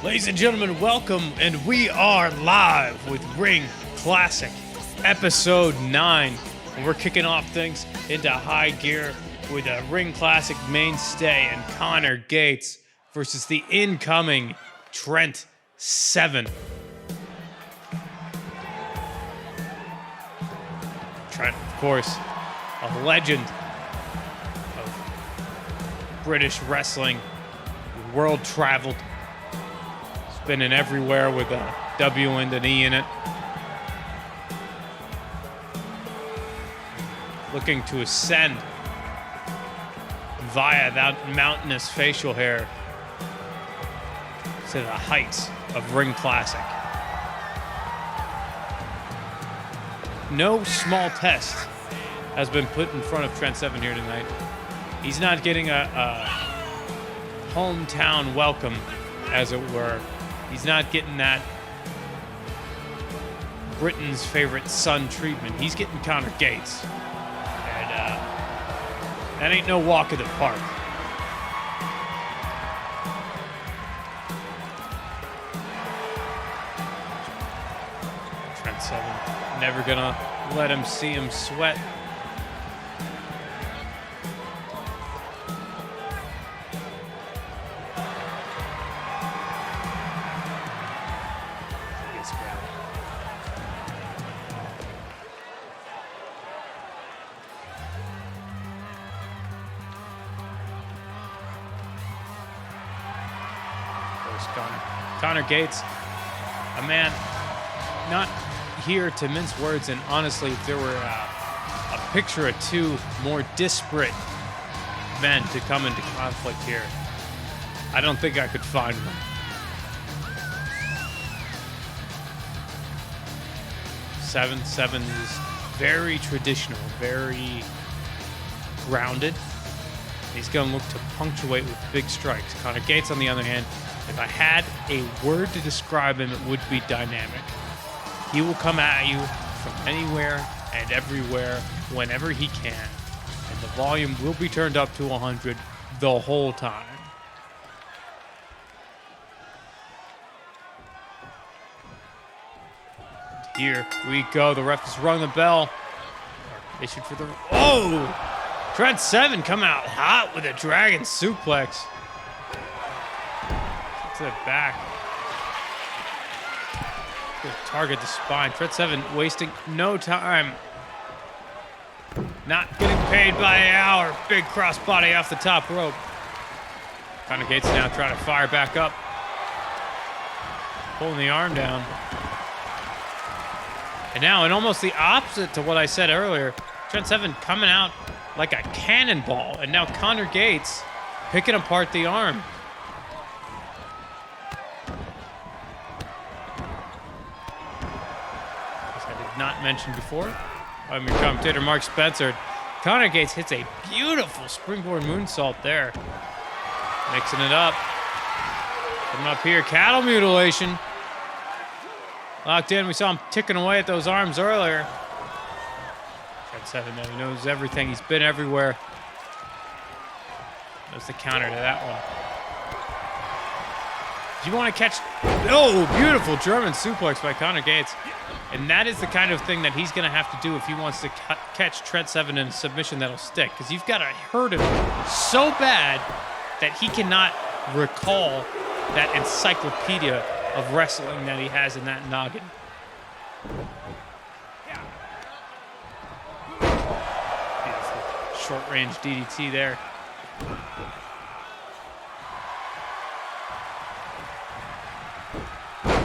Ladies and gentlemen, welcome, and we are live with Ring Classic, Episode 9. And we're kicking off things into high gear with a Ring Classic mainstay and Connor Gates versus the incoming Trent 7. Trent, of course, a legend of British wrestling, world-traveled. Been in everywhere with a W and an E in it. Looking to ascend via that mountainous facial hair to the heights of Ring Classic. No small test has been put in front of Trent 7 here tonight. He's not getting a hometown welcome, as it were. He's not getting that Britain's favorite son treatment. He's getting Connor Gates. And that ain't no walk in the park. Trent 7, never gonna let him see him sweat. Connor Gates, a man not here to mince words, and honestly, if there were a picture of two more disparate men to come into conflict here, I don't think I could find one. Seven is very traditional, very grounded. He's going to look to punctuate with big strikes. Connor Gates, on the other hand, if I had a word to describe him, it would be dynamic. He will come at you from anywhere and everywhere whenever he can, and the volume will be turned up to 100 the whole time. And here we go. The ref has rung the bell. Issued for the... Oh! Trent 7 come out hot with a dragon suplex. To the back. Good target the spine. Trent 7 wasting no time. Not getting paid by the hour. Big crossbody off the top rope. Connor Gates now trying to fire back up. Pulling the arm down. And now, in almost the opposite to what I said earlier, Trent 7 coming out like a cannonball. And now Connor Gates picking apart the arm. Not mentioned before. I'm your commentator, Mark Spencer. Connor Gates hits a beautiful springboard moonsault there. Mixing it up. Coming up here, cattle mutilation. Locked in, we saw him ticking away at those arms earlier. Trent 7 now, he knows everything, he's been everywhere. That's the counter to that one. Do you want to catch... Oh, beautiful German suplex by Connor Gates. And that is the kind of thing that he's going to have to do if he wants to catch Trent 7 in a submission that'll stick. Because you've got to hurt him so bad that he cannot recall that encyclopedia of wrestling that he has in that noggin. Beautiful short-range DDT there.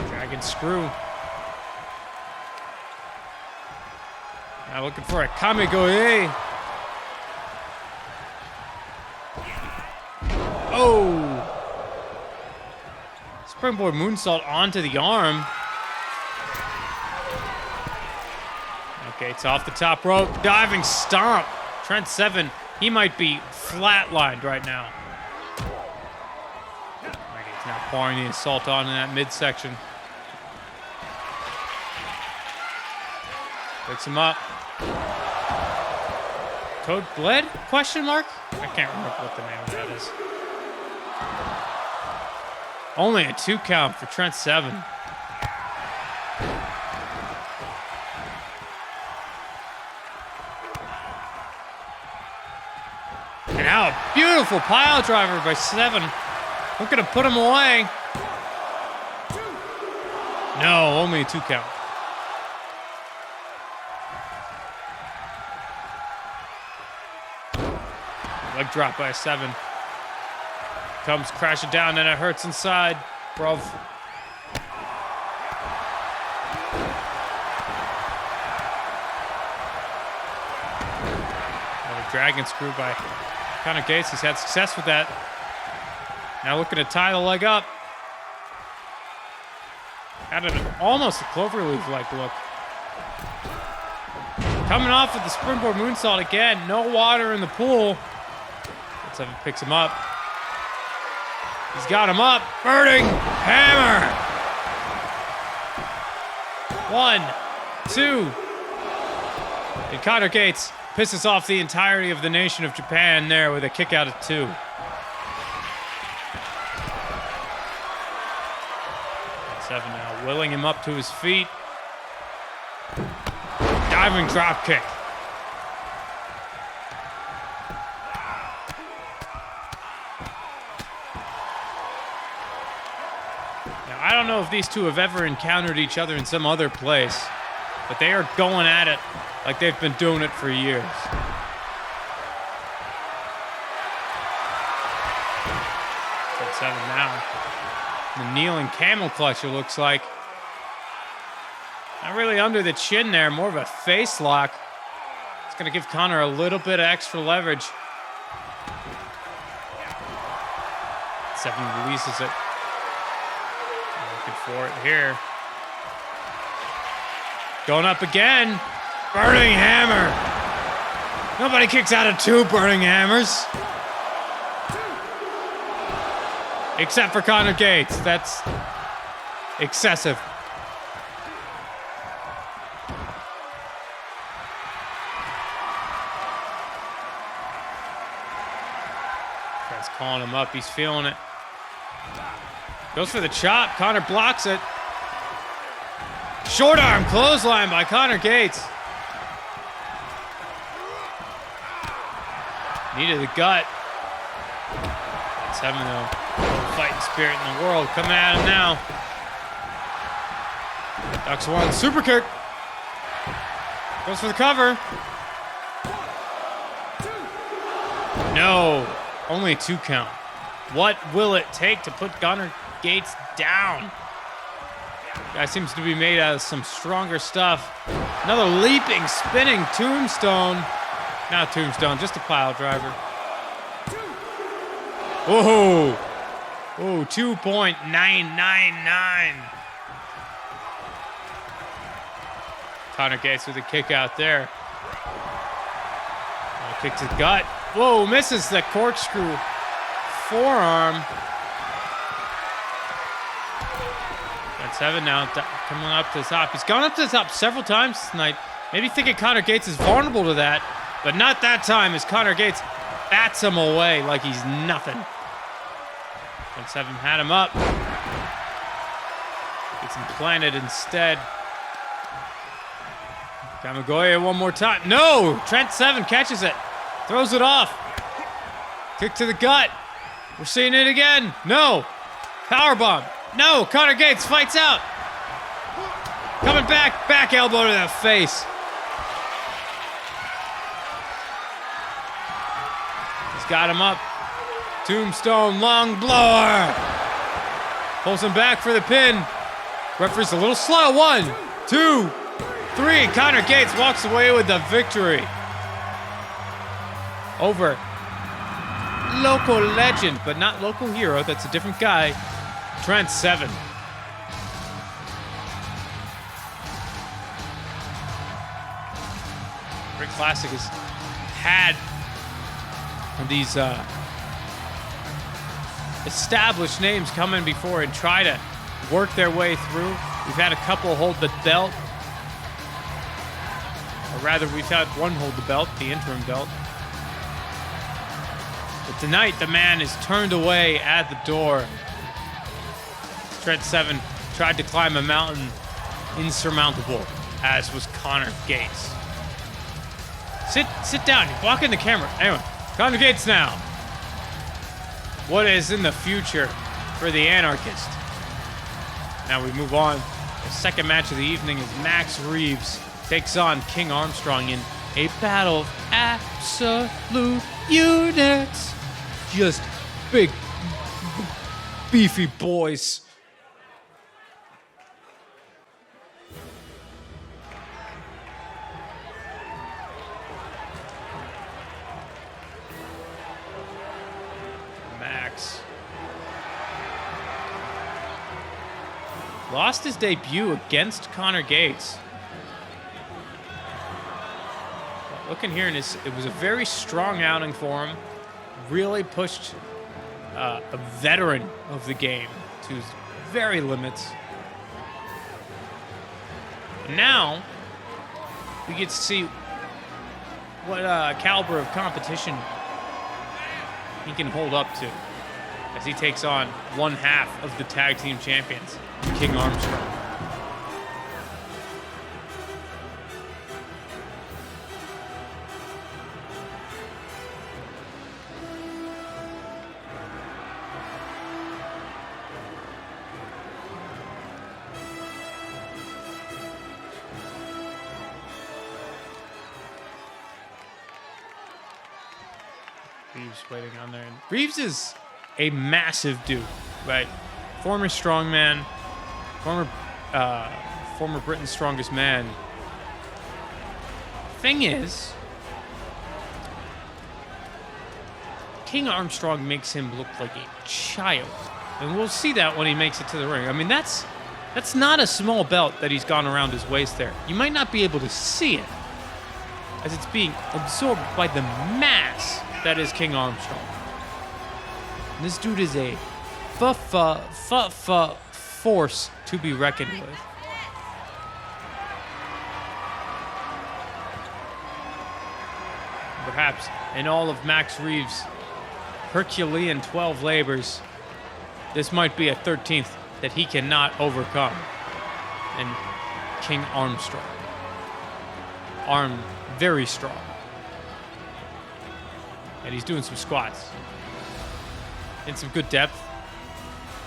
Dragon screw. Now looking for a Kamigoye. Oh! Springboard moonsault onto the arm. Okay, it's off the top rope. Diving stomp. Trent 7, he might be flatlined right now. He's now pouring the assault on in that midsection. Picks him up. Code bled? Question mark? I can't remember what the name of that is. Only a 2 count for Trent 7. And now a beautiful pile driver by 7. Looking to put him away. No, only a 2 count. Leg drop by a 7. Comes crashing down and it hurts inside. Bruv. Another dragon screw by Connor Gates. He's had success with that. Now looking to tie the leg up. Had almost a cloverleaf-like look. Coming off with the springboard moonsault again. No water in the pool. 7 picks him up. He's got him up. Burning hammer. 1, 2. And Connor Gates pisses off the entirety of the nation of Japan there with a kick out of 2. And 7 now willing him up to his feet. Diving drop kick. I don't know if these two have ever encountered each other in some other place, but they are going at it like they've been doing it for years. Trent 7 now. The kneeling camel clutch, it looks like. Not really under the chin there, more of a face lock. It's going to give Connor a little bit of extra leverage. 7 releases it. Looking for it here. Going up again. Burning hammer. Nobody kicks out of 2 burning hammers. Except for Connor Gates. That's excessive. Trent's calling him up. He's feeling it. Goes for the chop. Connor blocks it. Short arm clothesline by Connor Gates. Knee to the gut. 7 though. Fighting spirit in the world coming at him now. Ducks 1. Super kick. Goes for the cover. No. Only a 2 count. What will it take to put Connor Gates down? Guy seems to be made out of some stronger stuff. Another leaping, spinning tombstone. Not tombstone, just a pile driver. Whoa. Oh, 2.999. Connor Gates with a kick out there. Kick to the gut. Whoa, misses the corkscrew forearm. That's 7 now, coming up to the top. He's gone up to the top several times tonight. Maybe thinking Connor Gates is vulnerable to that, but not that time as Connor Gates bats him away like he's nothing. And 7 had him up. Gets him planted instead. Kamigoye one more time. No! Trent 7 catches it. Throws it off. Kick to the gut. We're seeing it again. No. Powerbomb. No. Connor Gates fights out. Coming back. Back elbow to the face. He's got him up. Tombstone long blower. Pulls him back for the pin. Referee's a little slow. 1, 2, 3. Connor Gates walks away with the victory. Over local legend, but not local hero. That's a different guy. Trent 7. Rick Classic has had these established names come in before and try to work their way through. We've had a couple hold the belt. Or rather, we've had one hold the belt, the interim belt. But tonight, the man is turned away at the door. Trent 7 tried to climb a mountain insurmountable, as was Connor Gates. Sit down. You're blocking the camera. Anyway, Connor Gates now. What is in the future for the Anarchist? Now we move on. The second match of the evening is Max Reeves takes on King Armstrong in a battle of absolute units. Just big, beefy boys. Max lost his debut against Connor Gates. Looking here, it was a very strong outing for him. Really pushed a veteran of the game to his very limits. And now we get to see what caliber of competition he can hold up to as he takes on one half of the tag team champions, King Armstrong. Reeves waiting on there. And Reeves is a massive dude, right? Former strongman, former Britain's strongest man. Thing is, King Armstrong makes him look like a child, and we'll see that when he makes it to the ring. I mean, that's not a small belt that he's gone around his waist there. You might not be able to see it as it's being absorbed by the mass that is King Armstrong. And this dude is a force to be reckoned with. Perhaps in all of Max Reeves' Herculean 12 labors, this might be a 13th that he cannot overcome. And King Armstrong. Very strong. And he's doing some squats. In some good depth.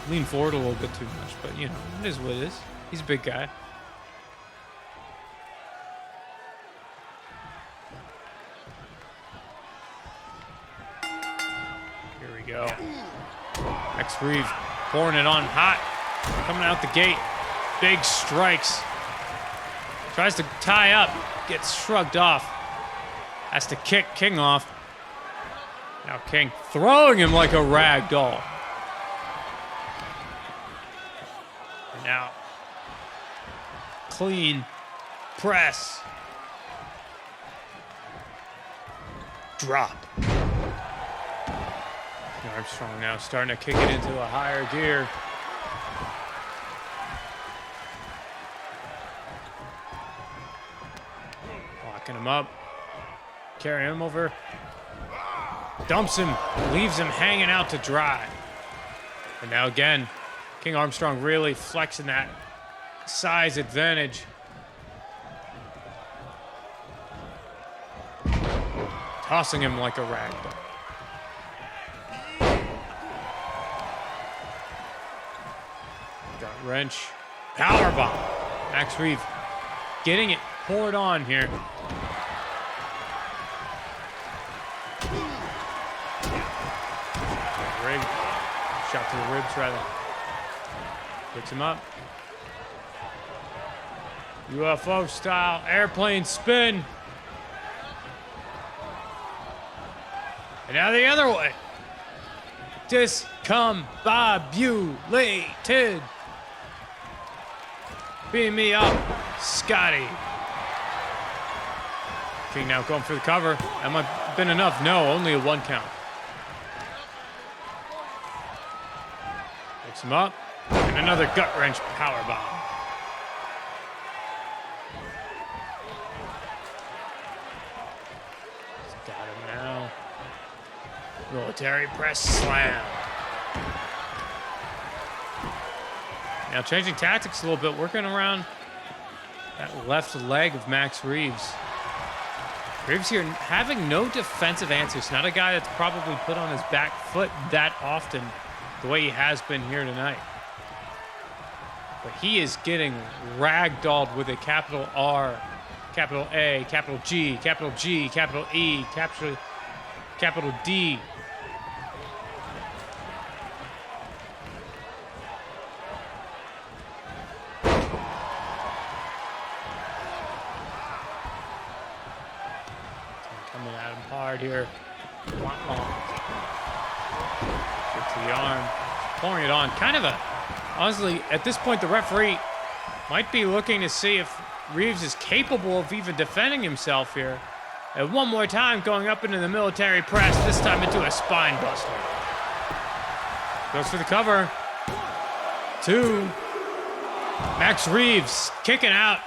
Lean forward a little bit too much, but you know, it is what it is. He's a big guy. Here we go. Max Reeves pouring it on hot. Coming out the gate. Big strikes. Tries to tie up. Gets shrugged off. Has to kick King off. Now King throwing him like a rag doll. And now clean press. Drop. Armstrong now starting to kick it into a higher gear. Locking him up. Carry him over. Dumps him. Leaves him hanging out to dry. And now again, King Armstrong really flexing that size advantage. Tossing him like a rag doll. Got wrench. Powerbomb. Max Reeves getting it poured on here. Rig. Shot to the ribs, rather. Picks him up. UFO style airplane spin. And now the other way. Discombobulated. Beam me up, Scotty. King now going for the cover. That might have been enough. No, only a 1 count. Picks him up. And another gut wrench power bomb. Got him now. Military press slam. Now changing tactics a little bit, working around that left leg of Max Reeves. Reeves here having no defensive answers. Not a guy that's probably put on his back foot that often the way he has been here tonight. But he is getting ragdolled with a capital R, capital A, capital G, capital G, capital E, capital D. Coming at him hard here. Get to the arm, pouring it on. Kind of a, honestly, at this point, the referee might be looking to see if Reeves is capable of even defending himself here. And one more time, going up into the military press, this time into a spine buster. Goes for the cover. 2. Max Reeves kicking out.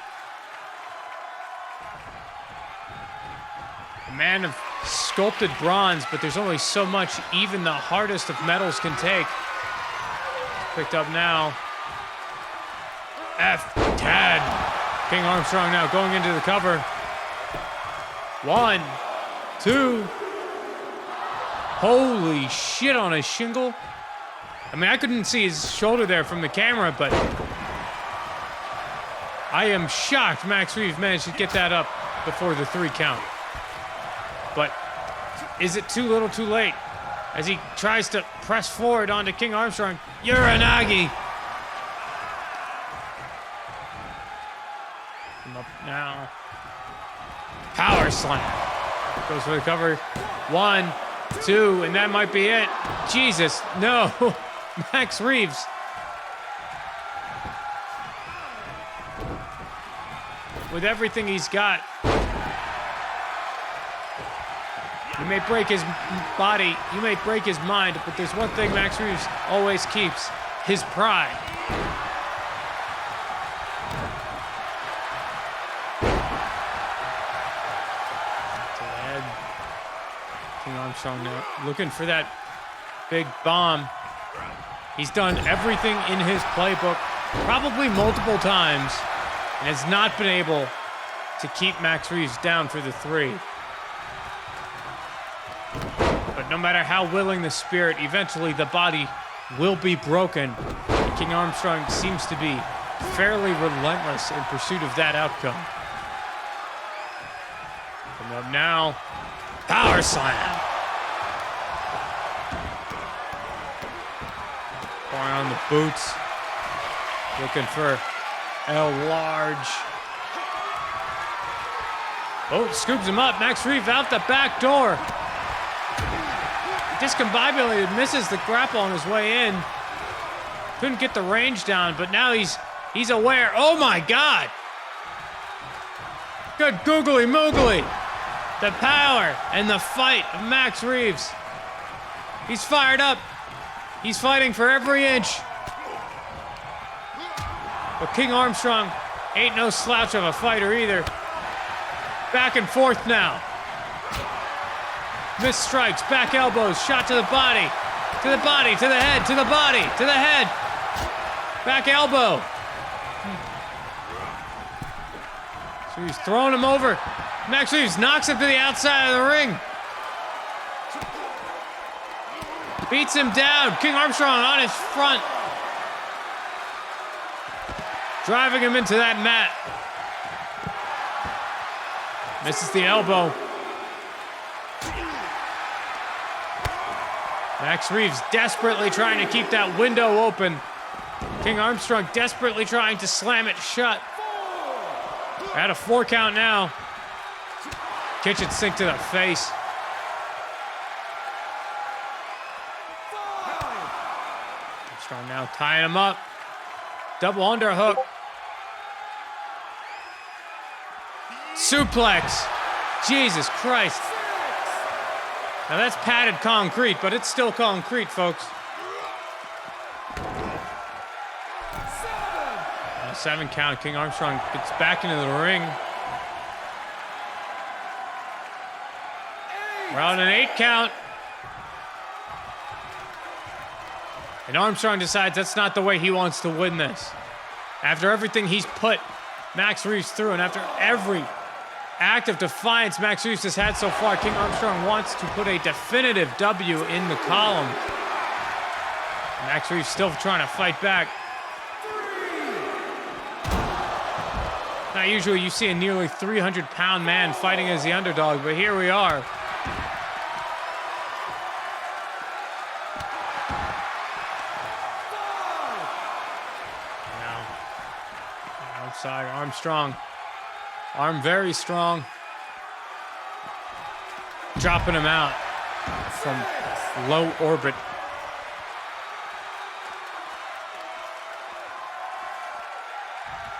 A man of sculpted bronze, but there's only so much even the hardest of metals can take. Picked up now. F10. King Armstrong now going into the cover. 1, 2. Holy shit on a shingle. I mean, I couldn't see his shoulder there from the camera, but I am shocked Max Reeves managed to get that up before the 3 count. But is it too little too late? As he tries to press forward onto King Armstrong. Uranagi. Come up now. Power slam. Goes for the cover. 1, 2, and that might be it. Jesus, no. Max Reeves. With everything he's got. You may break his body, you may break his mind, but there's one thing Max Reeves always keeps, his pride. To the head. King Armstrong now looking for that big bomb. He's done everything in his playbook, probably multiple times, and has not been able to keep Max Reeves down for the 3. But no matter how willing the spirit, eventually the body will be broken. King Armstrong seems to be fairly relentless in pursuit of that outcome. Coming up now, power slam. Pouring on the boots. Looking for L large. Oh, scoops him up. Max Reeves out the back door. Discombobulated, misses the grapple on his way in. Couldn't get the range down, but now he's aware. Oh my God! Good googly moogly. The power and the fight of Max Reeves. He's fired up. He's fighting for every inch. But King Armstrong ain't no slouch of a fighter either. Back and forth now. Missed strikes, back elbows, shot to the body, to the body, to the head, to the body, to the head. Back elbow. So he's throwing him over. Max Reeves knocks him to the outside of the ring. Beats him down. King Armstrong on his front. Driving him into that mat. Misses the elbow. Max Reeves desperately trying to keep that window open. King Armstrong desperately trying to slam it shut. At a 4 count now. Kitchen sink to the face. Now tying him up. Double underhook. Suplex. Jesus Christ. Now that's padded concrete, but it's still concrete, folks. 7 count. King Armstrong gets back into the ring. We're on an 8 count. And Armstrong decides that's not the way he wants to win this. After everything he's put Max Reeves through, and after every act of defiance Max Reeves has had so far, King Armstrong wants to put a definitive W in the column. Max Reeves still trying to fight back. Now, usually you see a nearly 300-pound man fighting as the underdog, but here we are. Now, outside Armstrong. Arm very strong. Dropping him out from low orbit.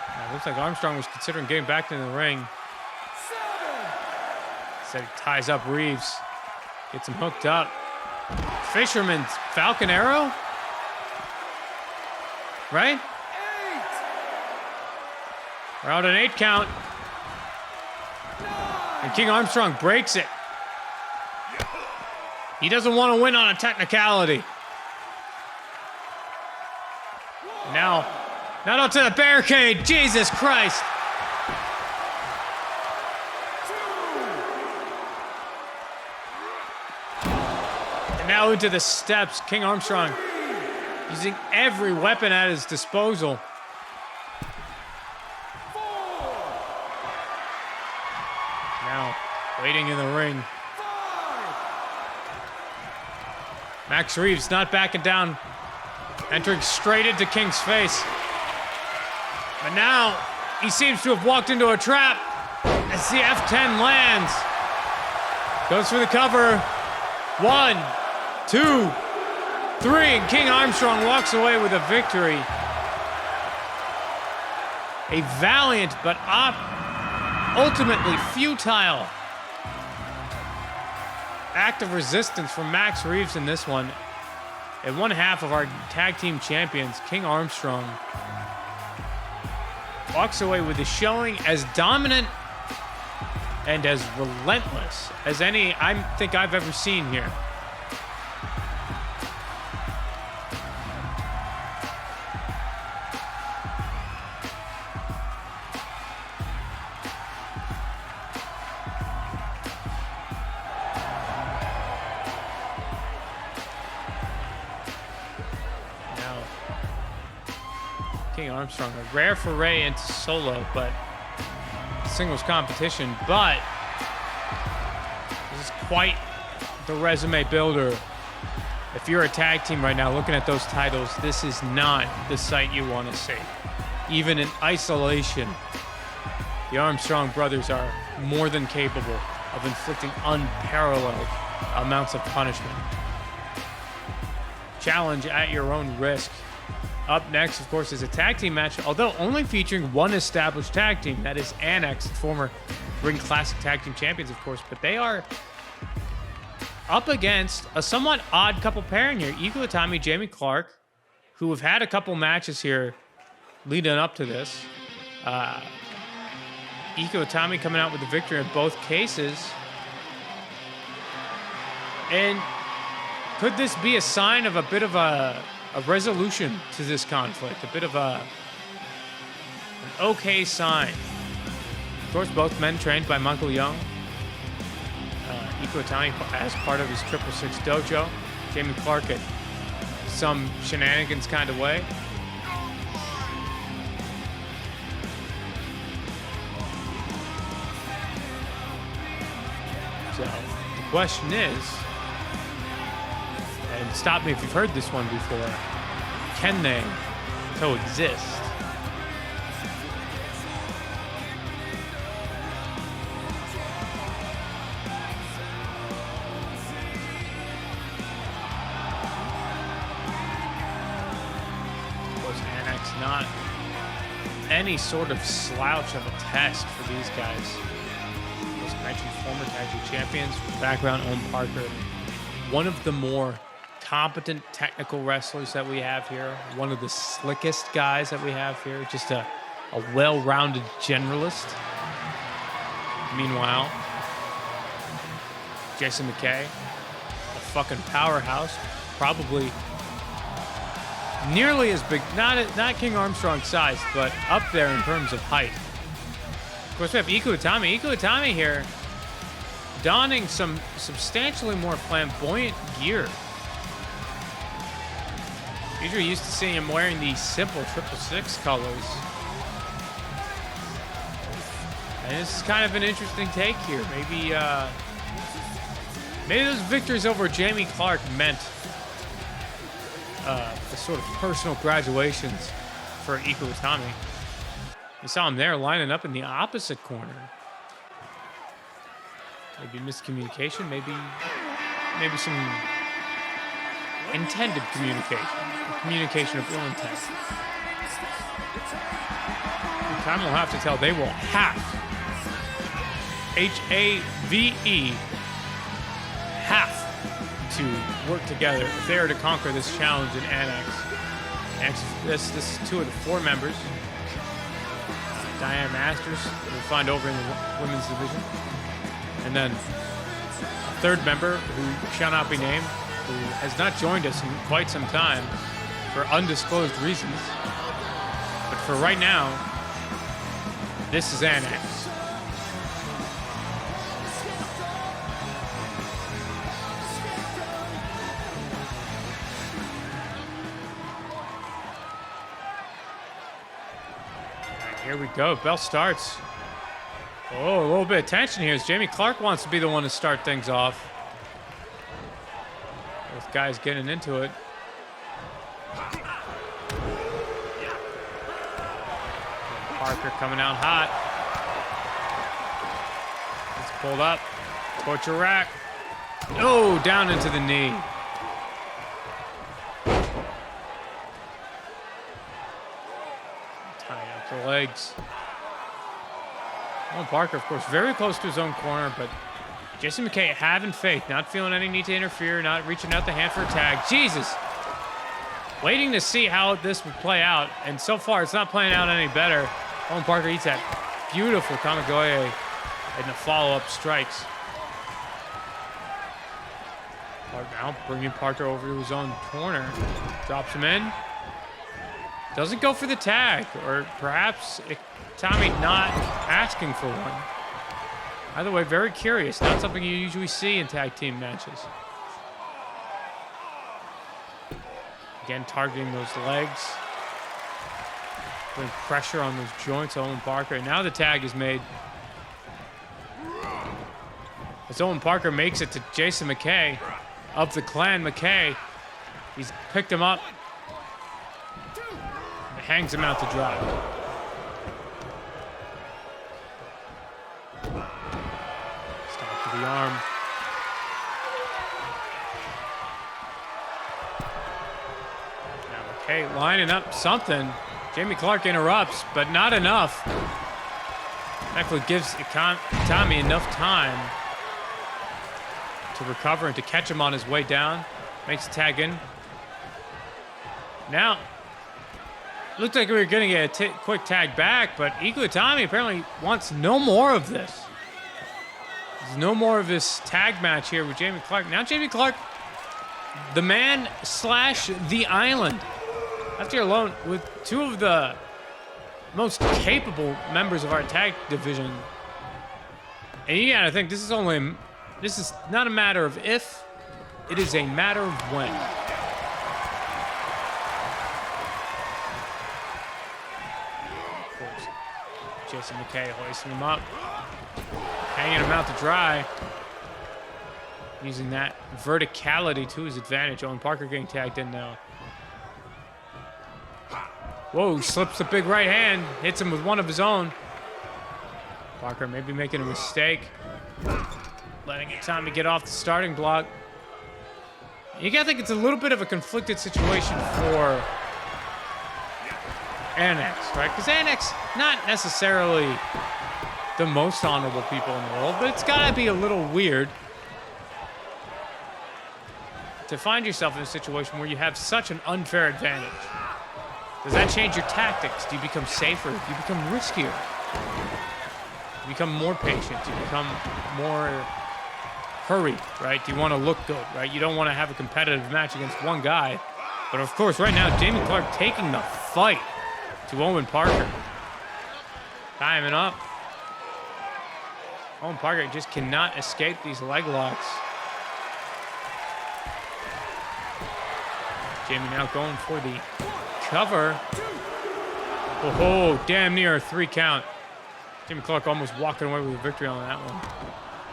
Now, looks like Armstrong was considering getting back into the ring. Said he ties up Reeves. Gets him hooked up. Fisherman's Falcon Arrow? Right? We're out an 8 count. And King Armstrong breaks it. He doesn't want to win on a technicality. Now up to the barricade. Jesus Christ. And now into the steps. King Armstrong using every weapon at his disposal. Waiting in the ring. Max Reeves not backing down. Entering straight into King's face. But now he seems to have walked into a trap as the F10 lands. Goes for the cover. 1, 2, 3. And King Armstrong walks away with a victory. A valiant but ultimately futile act of resistance from Max Reeves in this one. And one half of our tag team champions, King Armstrong, walks away with a showing as dominant and as relentless as any I think I've ever seen here. King Armstrong, a rare foray into solo, but singles competition. But this is quite the resume builder. If you're a tag team right now looking at those titles, this is not the sight you want to see. Even in isolation, the Armstrong brothers are more than capable of inflicting unparalleled amounts of punishment. Challenge at your own risk. Up next, of course, is a tag team match, although only featuring one established tag team. That is Annex, former Ring Classic Tag Team Champions, of course. But they are up against a somewhat odd couple pairing here. Itami, Jamie Clark, who have had a couple matches here leading up to this. Itami coming out with the victory in both cases. And could this be a sign of a bit of a resolution to this conflict, a bit of an okay sign? Of course, both men trained by Michael Young. Itami as part of his 666 dojo. Jamie Clark at some shenanigans kind of way. So the question is, and stop me if you've heard this one before, can they coexist? not any sort of slouch of a test for these guys. As mentioned, former tag team champions, background Owen Parker, one of the more competent technical wrestlers that we have here, one of the slickest guys that we have here, just a well-rounded generalist. Meanwhile, Jason McKay, a fucking powerhouse, probably nearly as big, not King Armstrong size, but up there in terms of height. Of course, we have Itami. Itami here, donning some substantially more flamboyant gear. Usually used to seeing him wearing these simple 666 colors. And this is kind of an interesting take here. Maybe those victories over Jamie Clark meant the sort of personal graduations for Itami. You saw him there lining up in the opposite corner. Maybe miscommunication, maybe some intended communication of ill intent. Time will have to tell. They will have, H-A-V-E, have to work together if they are to conquer this challenge in Annex. This is 2 of the 4 members. Diane Masters, we'll find over in the women's division. And then a 3rd member who shall not be named, who has not joined us in quite some time for undisclosed reasons. But for right now, this is Annex. Here we go. Bell starts. Oh, a little bit of tension here as Jamie Clark wants to be the one to start things off. Both guys getting into it. Parker coming out hot. It's pulled up. Torture rack. Oh, down into the knee. Tying up the legs. Well, Parker, of course, very close to his own corner, but Jason McKay having faith, not feeling any need to interfere, not reaching out the hand for a tag. Jesus. Waiting to see how this would play out, and so far it's not playing out any better. Owen Parker eats that beautiful Kamigoye and the follow-up strikes. Now bringing Parker over to his own corner. Drops him in. Doesn't go for the tag, or perhaps Tommy not asking for one. Either way, very curious. Not something you usually see in tag team matches. Again, targeting those legs. Putting pressure on those joints, Owen Parker. And now the tag is made. As Owen Parker makes it to Jason McKay of the clan McKay. He's picked him up. And hangs him out to dry. Stop to the arm. Now McKay lining up something. Jamie Clark interrupts, but not enough. Actually gives Itami enough time to recover and to catch him on his way down. Makes a tag in. Now, looked like we were going to get a quick tag back, but Itami apparently wants no more of this. There's no more of this tag match here with Jamie Clark. Now Jamie Clark, the man / the island. Left here alone with 2 of the most capable members of our tag division. And you gotta think, this is not a matter of if, it is a matter of when. Of course, Jason McKay hoisting him up, hanging him out to dry, using that verticality to his advantage. Owen Parker getting tagged in now. Whoa, slips the big right hand, hits him with one of his own. Parker maybe making a mistake. Letting Itami get off the starting block. You gotta think it's a little bit of a conflicted situation for Annex, right? Because Annex, not necessarily the most honorable people in the world, but it's got to be a little weird to find yourself in a situation where you have such an unfair advantage. Does that change your tactics? Do you become safer? Do you become riskier? Do you become more patient? Do you become more hurried, right? Do you want to look good, right? You don't want to have a competitive match against one guy. But of course, right now, Jamie Clark taking the fight to Owen Parker. Timing up. Owen Parker just cannot escape these leg locks. Jamie now going for the cover. Oh, damn near a 3 count. Jamie Clark almost walking away with a victory on that one.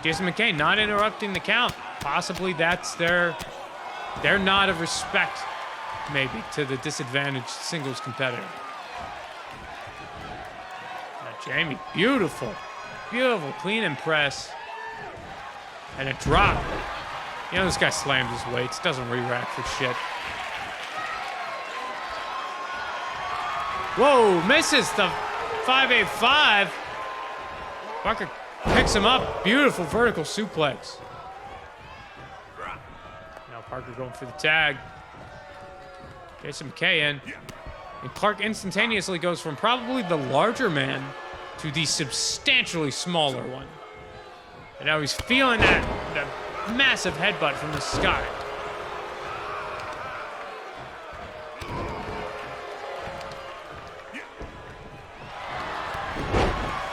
Jason McKay not interrupting the count. Possibly that's their nod of respect, maybe, to the disadvantaged singles competitor. Now Jamie, beautiful, clean and press. And a drop. You know, this guy slams his weights, doesn't re-rack for shit. Whoa, misses the 585. Parker picks him up. Beautiful vertical suplex. Now Parker going for the tag. Jason McKay in. And Clark instantaneously goes from probably the larger man to the substantially smaller one. And now he's feeling that massive headbutt from the sky.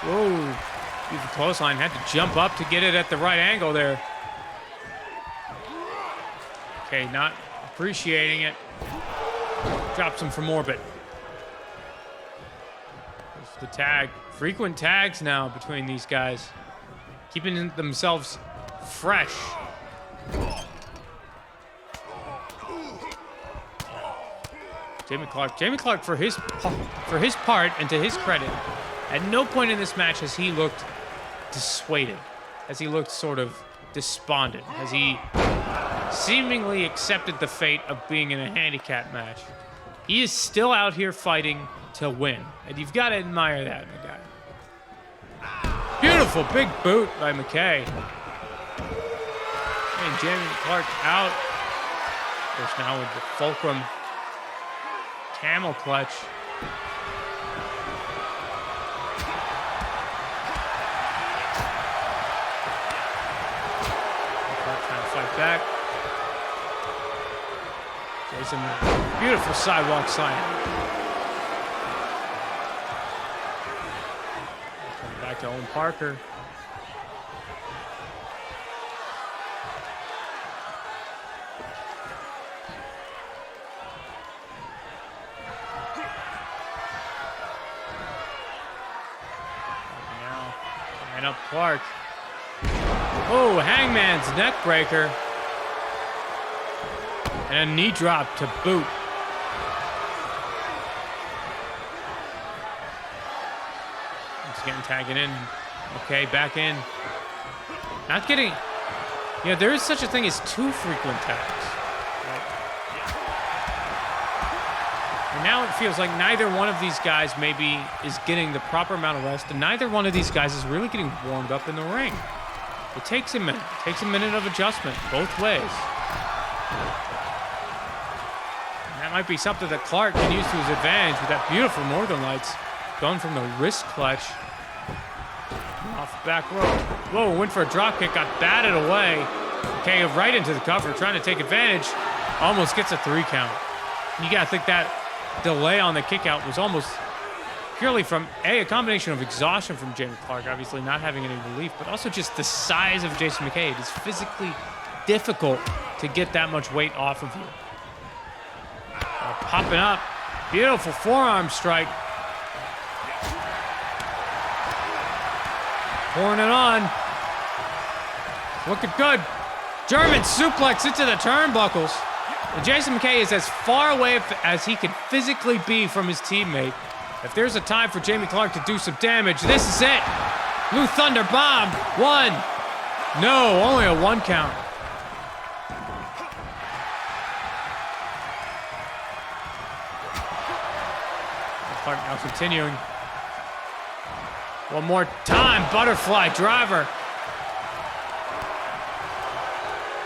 Whoa. Beautiful clothesline. Had to jump up to get it at the right angle there. Okay, not appreciating it. Drops him from orbit. There's the tag. Frequent tags now between these guys. Keeping themselves fresh. Jamie Clark for his part, and to his credit, at no point in this match has he looked dissuaded, has he looked sort of despondent, has he seemingly accepted the fate of being in a handicap match. He is still out here fighting to win, and you've got to admire that in a guy. Beautiful big boot by McKay. And Jamie Clark out. Of course, now with the fulcrum camel clutch. Fight back. Jason, beautiful sidewalk slam. Coming back to Owen Parker. Now, and up Clark. Oh, Hangman's neck breaker. And a knee drop to boot. He's getting tagging in. Okay, back in. Not getting... Yeah, there is such a thing as too frequent tags. Right? And now it feels like neither one of these guys maybe is getting the proper amount of rest, and neither one of these guys is really getting warmed up in the ring. It takes a minute. It takes a minute of adjustment both ways. And that might be something that Clark can use to his advantage with that beautiful Northern Lights going from the wrist clutch. Off the back row. Whoa, went for a drop kick, got batted away. Okay, right into the cover, trying to take advantage. Almost gets a 3 count. You got to think that delay on the kick out was almost purely from a combination of exhaustion from Jamie Clark, obviously not having any relief, but also just the size of Jason McKay. It is physically difficult to get that much weight off of you. Popping up. Beautiful forearm strike. Pouring it on. Looking good. German suplex into the turnbuckles. And Jason McKay is as far away as he can physically be from his teammate. If there's a time for Jamie Clark to do some damage, this is it. Blue Thunder Bomb. 1. No, only a 1 count. Clark now continuing. One more time, butterfly driver.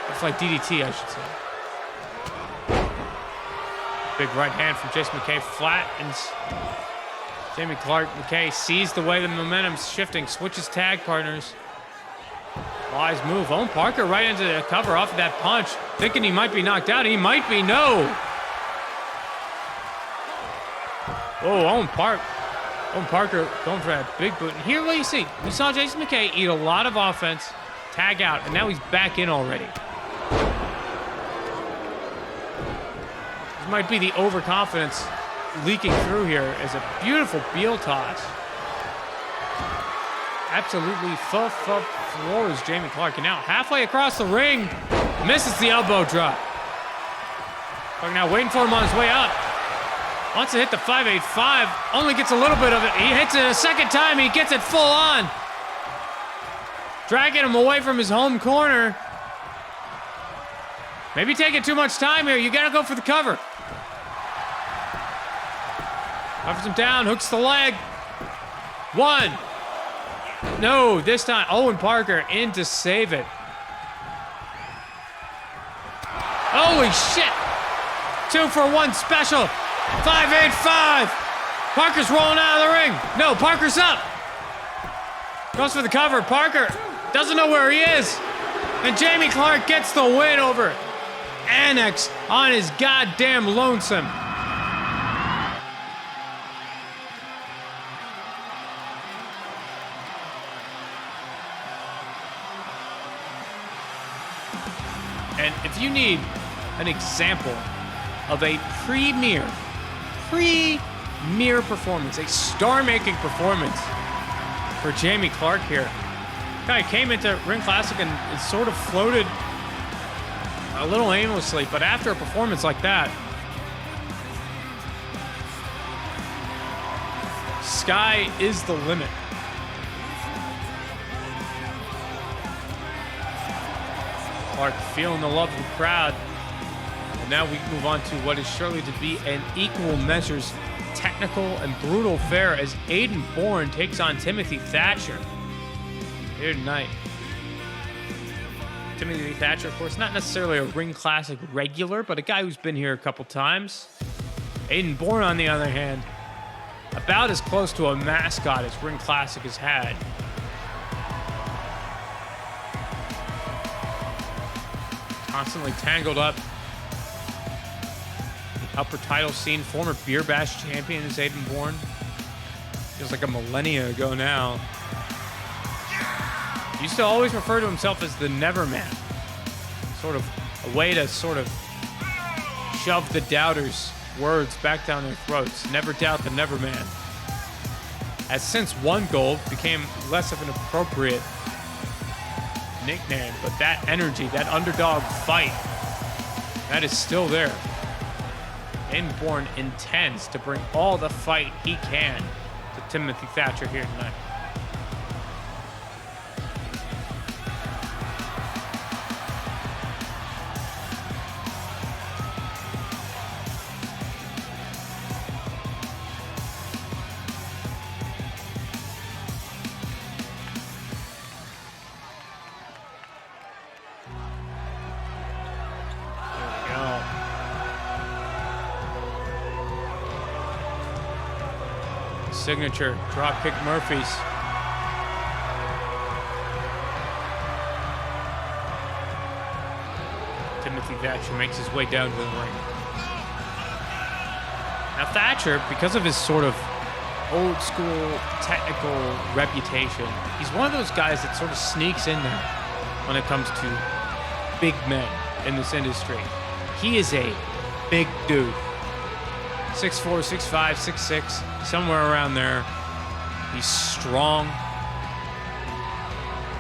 Butterfly DDT, I should say. Big right hand from Jason McKay flattens Jamie Clark. McKay sees the way the momentum's shifting, switches tag partners. Wise move. Owen Parker right into the cover off of that punch, thinking he might be knocked out. He might be. No. Oh, Owen Parker going for that big boot. And here what you see. We saw Jason McKay eat a lot of offense, tag out, and now he's back in already. This might be the overconfidence leaking through here as a beautiful heel toss. Absolutely floors Jamie Clark. And now halfway across the ring, misses the elbow drop. Clark now waiting for him on his way up. Wants to hit the 585, only gets a little bit of it. He hits it a second time, he gets it full on. Dragging him away from his home corner. Maybe taking too much time here. You gotta go for the cover. Covers him down, hooks the leg. One. No, this time Owen Parker in to save it. Holy shit. 2-for-1 special. 585. Parker's rolling out of the ring. No, Parker's up. Goes for the cover. Parker doesn't know where he is. And Jamie Clark gets the win over Annex on his goddamn lonesome. And if you need an example of a premier performance, a star-making performance for Jamie Clark here. Guy came into Ring Classic and it sort of floated a little aimlessly, but after a performance like that, sky is the limit. Clark feeling the love of the crowd. And now we move on to what is surely to be an equal measures technical and brutal affair as Aiden Bourne takes on Timothy Thatcher here tonight. Timothy Thatcher, of course, not necessarily a Ring Classic regular, but a guy who's been here a couple times. Aiden Bourne, on the other hand, about as close to a mascot as Ring Classic has had. Constantly tangled up. Upper title scene, former Beer Bash champion is Aiden Bourne. Feels like a millennia ago now. He used to always refer to himself as the Never Man. Sort of a way to sort of shove the doubters' words back down their throats. Never doubt the Never Man. Has since won gold, became less of an appropriate nickname, but that energy, that underdog fight, that is still there. Aiden Bourne intends to bring all the fight he can to Timothy Thatcher here tonight. Signature dropkick Murphys. Timothy Thatcher makes his way down to the ring. Now Thatcher, because of his sort of old school technical reputation, he's one of those guys that sort of sneaks in there when it comes to big men in this industry. He is a big dude. 6'4", 6'5", 6'6", somewhere around there. He's strong.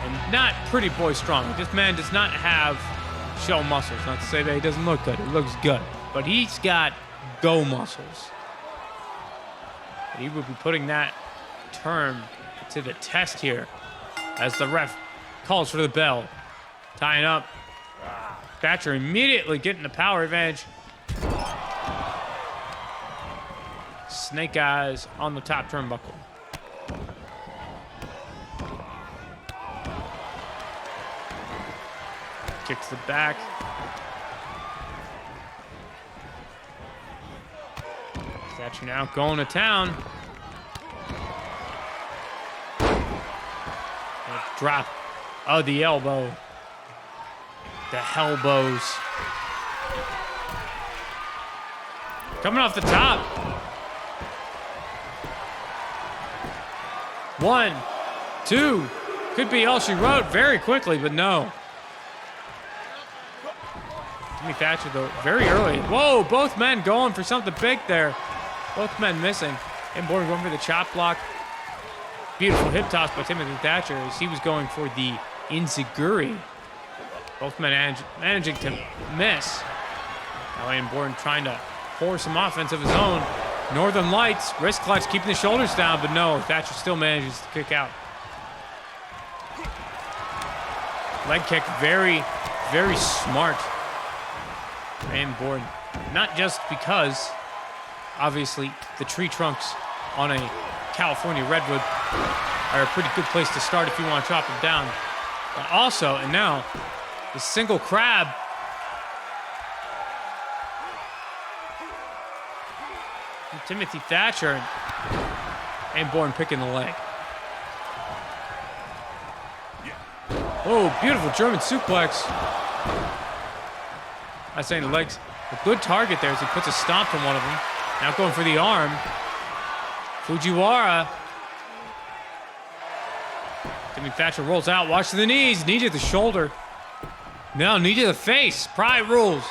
And not pretty boy strong. This man does not have show muscles. Not to say that he doesn't look good. He looks good. But he's got go muscles. And he would be putting that term to the test here as the ref calls for the bell. Tying up. Thatcher immediately getting the power advantage. Snake eyes on the top turnbuckle. Kick to the back. Thatcher now going to town. A drop of the elbow. The Hellbows. Coming off the top. 1, 2. Could be all she wrote very quickly, but no. Thatcher, though, very early. Whoa, both men going for something big there. Both men missing. And Bourne going for the chop block. Beautiful hip toss by Timothy Thatcher as he was going for the Inziguri. Both men managing to miss. Now Aiden Bourne trying to pour some offense of his own. Northern Lights, wrist clutch, keeping the shoulders down, but no, Thatcher still manages to kick out. Leg kick, very, very smart. And Bourne, not just because, obviously, the tree trunks on a California redwood are a pretty good place to start if you want to chop them down. But also, and now, the single crab. And Timothy Thatcher and Bourne picking the leg. Oh, beautiful German suplex. I was saying the legs, a good target there as he puts a stomp on one of them. Now going for the arm. Fujiwara. Timothy Thatcher rolls out, watch the knees, knee to the shoulder. No, knee to the face, pride rules.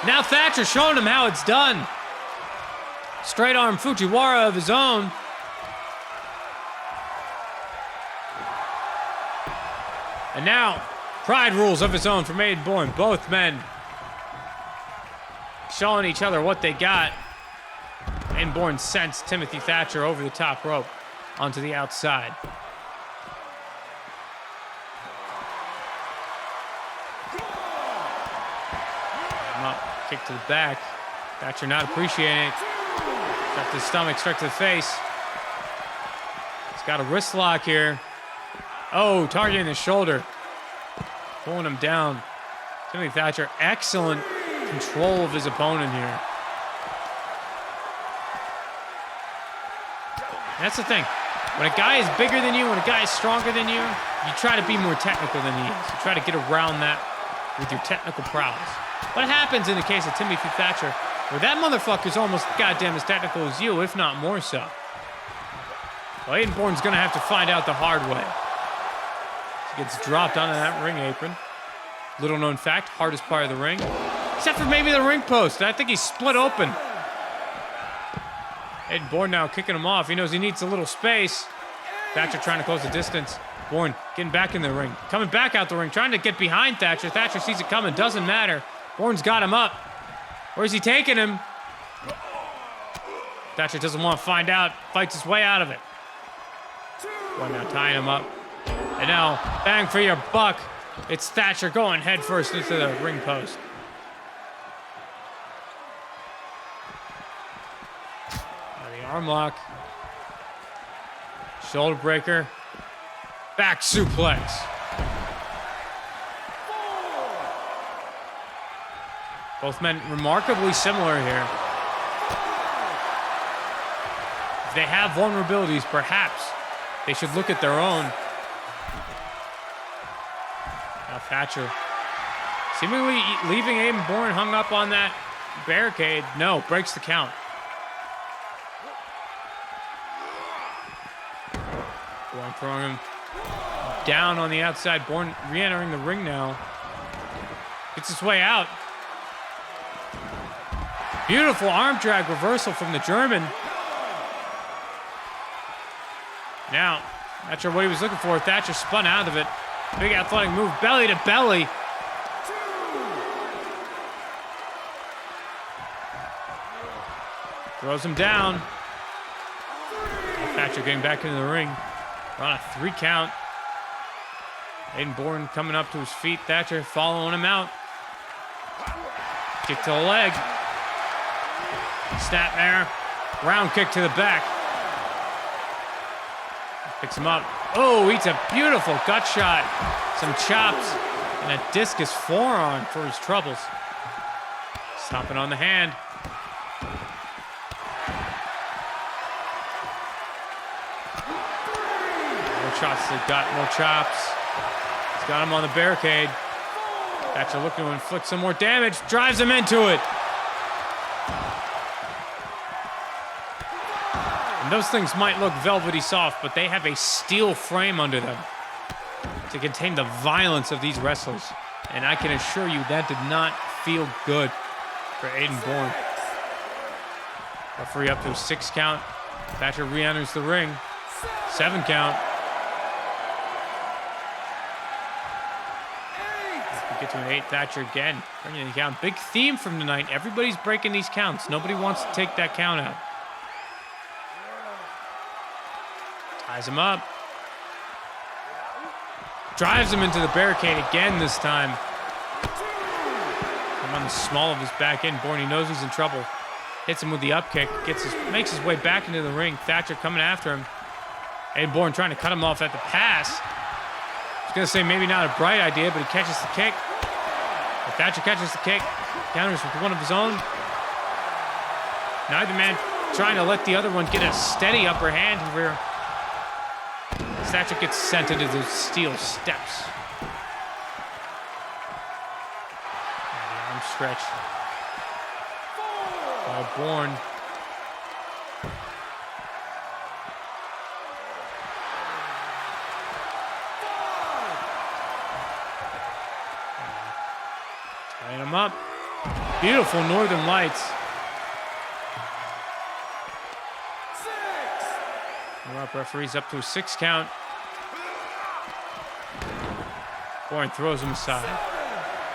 Now Thatcher showing him how it's done. Straight arm Fujiwara of his own. And now, pride rules of his own from Aiden Bourne. Both men showing each other what they got. And Bourne sends Timothy Thatcher over the top rope onto the outside. Up, kick to the back. Thatcher not appreciating it. Got the stomach, straight to the face. He's got a wrist lock here. Oh, targeting the shoulder. Pulling him down. Timothy Thatcher, excellent control of his opponent here. That's the thing. When a guy is bigger than you, when a guy is stronger than you, you try to be more technical than he is. You try to get around that with your technical prowess. What happens in the case of Timothy Thatcher, where that motherfucker's almost goddamn as technical as you, if not more so. Well, Aiden Bourne's gonna have to find out the hard way. He gets dropped onto that ring apron. Little known fact, hardest part of the ring. Except for maybe the ring post. I think he's split open. Aiden Bourne now kicking him off. He knows he needs a little space. Thatcher trying to close the distance. Bourne getting back in the ring. Coming back out the ring, trying to get behind Thatcher. Thatcher sees it coming, doesn't matter. Bourne's got him up. Where's he taking him? Thatcher doesn't want to find out. Fights his way out of it. Bourne now tying him up. And now, bang for your buck. It's Thatcher going headfirst into the ring post. Now the arm lock. Shoulder breaker. Back suplex. Both men remarkably similar here. If they have vulnerabilities, perhaps they should look at their own. Now Thatcher seemingly leaving Aiden Bourne hung up on that barricade. No, breaks the count. Bourne throwing him down on the outside. Bourne re-entering the ring now. Gets his way out. Beautiful arm drag reversal from the German. Now, not sure what he was looking for. Thatcher spun out of it. Big athletic move, belly to belly. Throws him down. Thatcher getting back into the ring. We're on a 3 count. Aiden Bourne coming up to his feet. Thatcher following him out. Kick to the leg. Snapmare. Round kick to the back. Picks him up. Oh, eats a beautiful gut shot. Some chops. And a discus forearm for his troubles. Stomping on the hand. More shots to the gut, more chops. He's got him on the barricade. Thatcher looking to inflict some more damage. Drives him into it. And those things might look velvety soft, but they have a steel frame under them to contain the violence of these wrestlers. And I can assure you that did not feel good for Aiden Bourne. Referee up to a 6 count. Thatcher re-enters the ring. 7 count. If we get to an 8, Thatcher again. Bringing the count. Big theme from tonight. Everybody's breaking these counts. Nobody wants to take that count out. Ties him up. Drives him into the barricade again this time. I'm on the small of his back end. Bourne, he knows he's in trouble. Hits him with the up kick. Makes his way back into the ring. Thatcher coming after him. And Bourne trying to cut him off at the pass. I was going to say maybe not a bright idea, but he catches the kick. But Thatcher catches the kick. Counters with one of his own. Neither man trying to let the other one get a steady upper hand here. Thatcher gets sent into the steel steps. And the arm stretch by Bourne. Tying him up. Beautiful Northern Lights. Referee's up to a 6 count. Bourne throws him aside.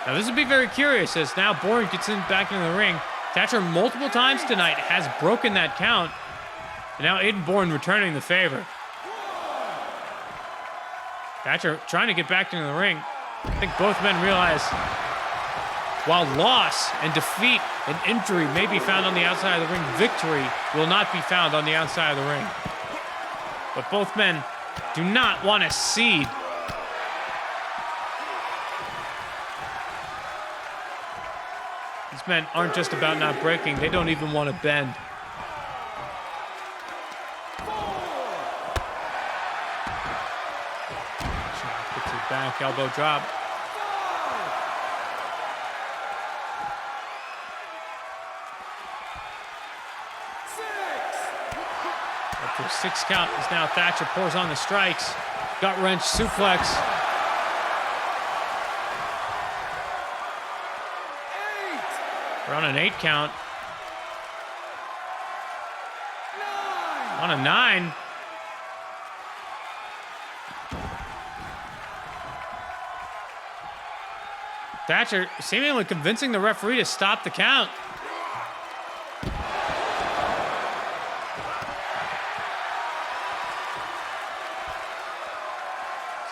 Now this would be very curious as now Bourne gets back into the ring. Thatcher multiple times tonight has broken that count. And now Aiden Bourne returning the favor. Thatcher trying to get back into the ring. I think both men realize while loss and defeat and injury may be found on the outside of the ring, victory will not be found on the outside of the ring. But both men do not want to cede. These men aren't just about not breaking, they don't even want to bend. Gets his back, elbow drop. Up to a 6 count as now Thatcher pours on the strikes. Gut wrench suplex. We're on an 8 count. On a 9. Thatcher seemingly convincing the referee to stop the count.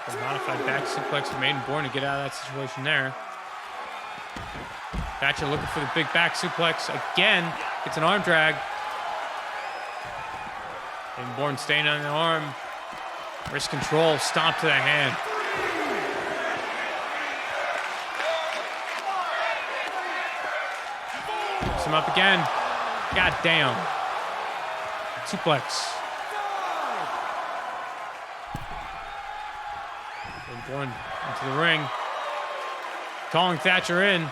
It's a modified back suplex from Aiden Bourne to get out of that situation there. Thatcher looking for the big back suplex again. Gets an arm drag. Aiden Bourne staying on the arm. Wrist control, stomp to the hand. Picks him up again. God damn. Suplex. Aiden Bourne into the ring. Calling Thatcher in.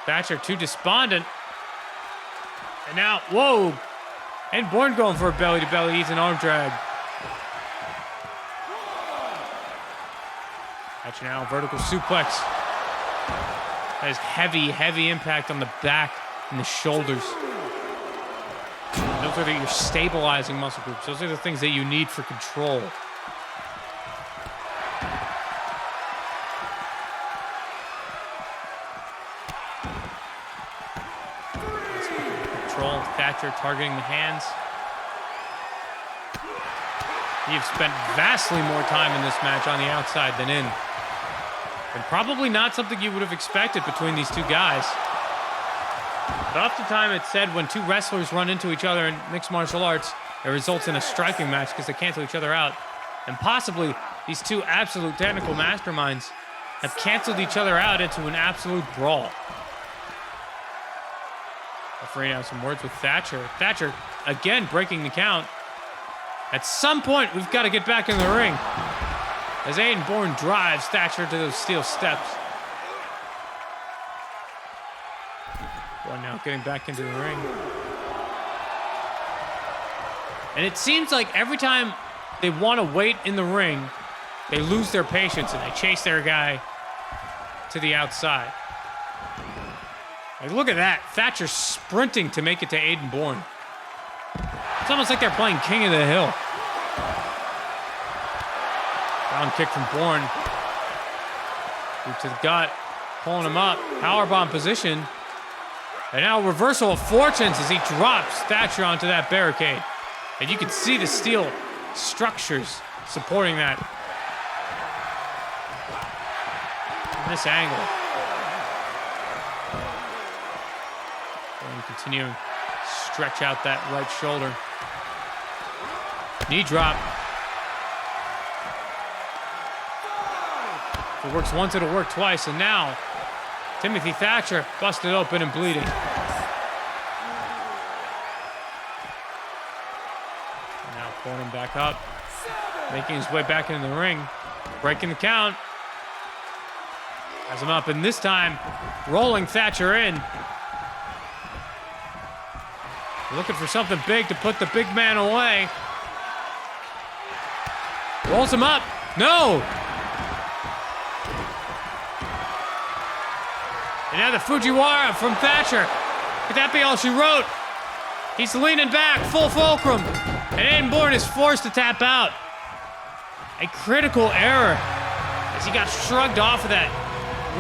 Thatcher too despondent. And now, whoa! And Bourne going for a belly-to-belly. He's an arm drag. Thatcher now, vertical suplex. That has heavy, heavy impact on the back and the shoulders. Those are your stabilizing muscle groups. Those are the things that you need for control. Thatcher targeting the hands. You've spent vastly more time in this match on the outside than in. And probably not something you would have expected between these two guys. But oftentimes it's said when two wrestlers run into each other in mixed martial arts, it results in a striking match because they cancel each other out. And possibly these two absolute technical masterminds have canceled each other out into an absolute brawl. Referee now some words with Thatcher. Thatcher again breaking the count. At some point, we've got to get back in the ring. As Aiden Bourne drives Thatcher to those steel steps. Bourne now getting back into the ring. And it seems like every time they want to wait in the ring, they lose their patience and they chase their guy to the outside. Like, look at that. Thatcher sprinting to make it to Aiden Bourne. It's almost like they're playing King of the Hill. Down kick from Bourne. Boot to the gut. Pulling him up. Powerbomb position. And now reversal of fortunes as he drops Thatcher onto that barricade. And you can see the steel structures supporting that. From this angle. Bourne continuing to stretch out that right shoulder. Knee drop. If it works once, it'll work twice. And now, Timothy Thatcher busted open and bleeding. And now pulling him back up. Making his way back into the ring. Breaking the count. Has him up, and this time, rolling Thatcher in. Looking for something big to put the big man away. Rolls him up. No! And now the Fujiwara from Thatcher. Could that be all she wrote? He's leaning back, full fulcrum. And Aiden Bourne is forced to tap out. A critical error as he got shrugged off of that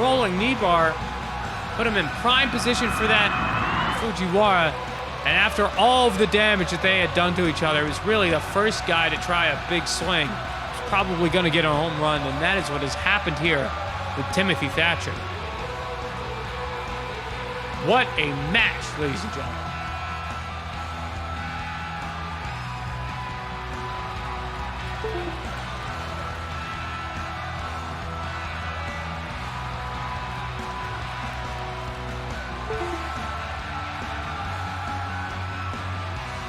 rolling knee bar. Put him in prime position for that Fujiwara. And after all of the damage that they had done to each other, it was really the first guy to try a big swing. He's probably going to get a home run, and that is what has happened here with Timothy Thatcher. What a match, ladies and gentlemen.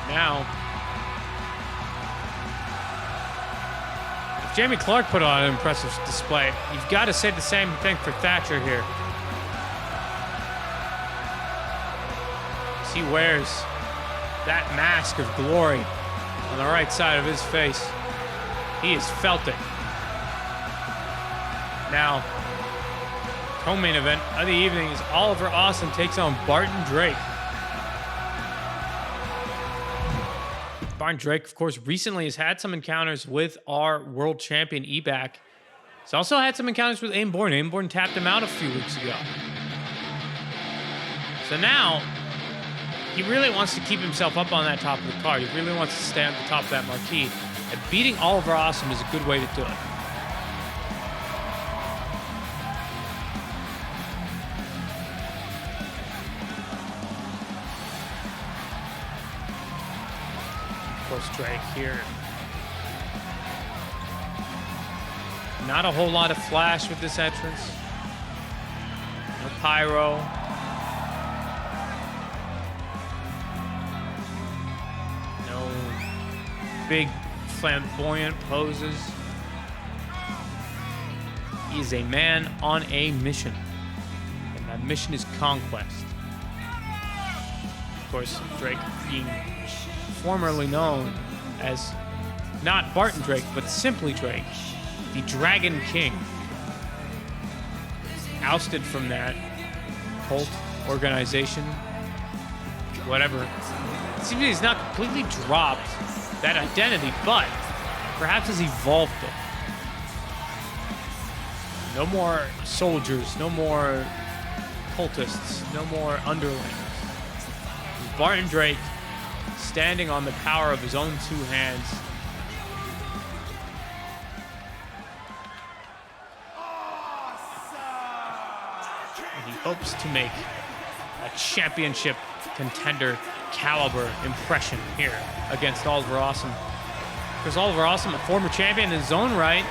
Now, if Jamie Clark put on an impressive display, you've got to say the same thing for Thatcher here. As he wears that mask of glory on the right side of his face, he has felt it. Now, co-main event of the evening is Oliver Austin takes on Barton Drake. Barton Drake, of course, recently has had some encounters with our world champion Ebac. He's also had some encounters with Aiden Bourne. Aiden Bourne tapped him out a few weeks ago. So now, he really wants to keep himself up on that top of the card. He really wants to stay on the top of that marquee. And beating Oliver Austin is a good way to do it. Drake here. Not a whole lot of flash with this entrance. No pyro. No big flamboyant poses. He is a man on a mission. And that mission is conquest. Of course, Drake being formerly known as not Barton Drake, but simply Drake, the Dragon King. Ousted from that cult organization, whatever. It seems he's not completely dropped that identity, but perhaps has evolved it. No more soldiers, no more cultists, no more underlings. Barton Drake standing on the power of his own two hands. And he hopes to make a championship contender caliber impression here against Oliver Awesome. Because Oliver Awesome, a former champion in his own right,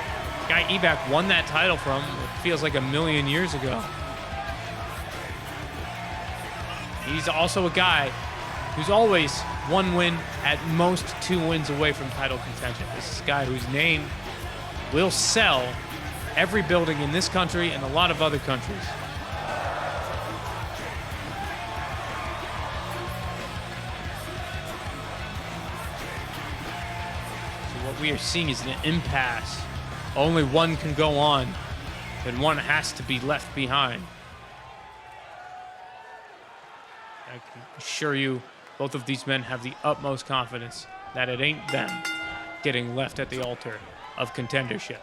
guy Evac won that title from, it feels like a million years ago. He's also a guy who's always one win, at most 2 wins away from title contention. This is a guy whose name will sell every building in this country and a lot of other countries. So what we are seeing is an impasse. Only one can go on, and one has to be left behind. I can assure you, both of these men have the utmost confidence that it ain't them getting left at the altar of contendership.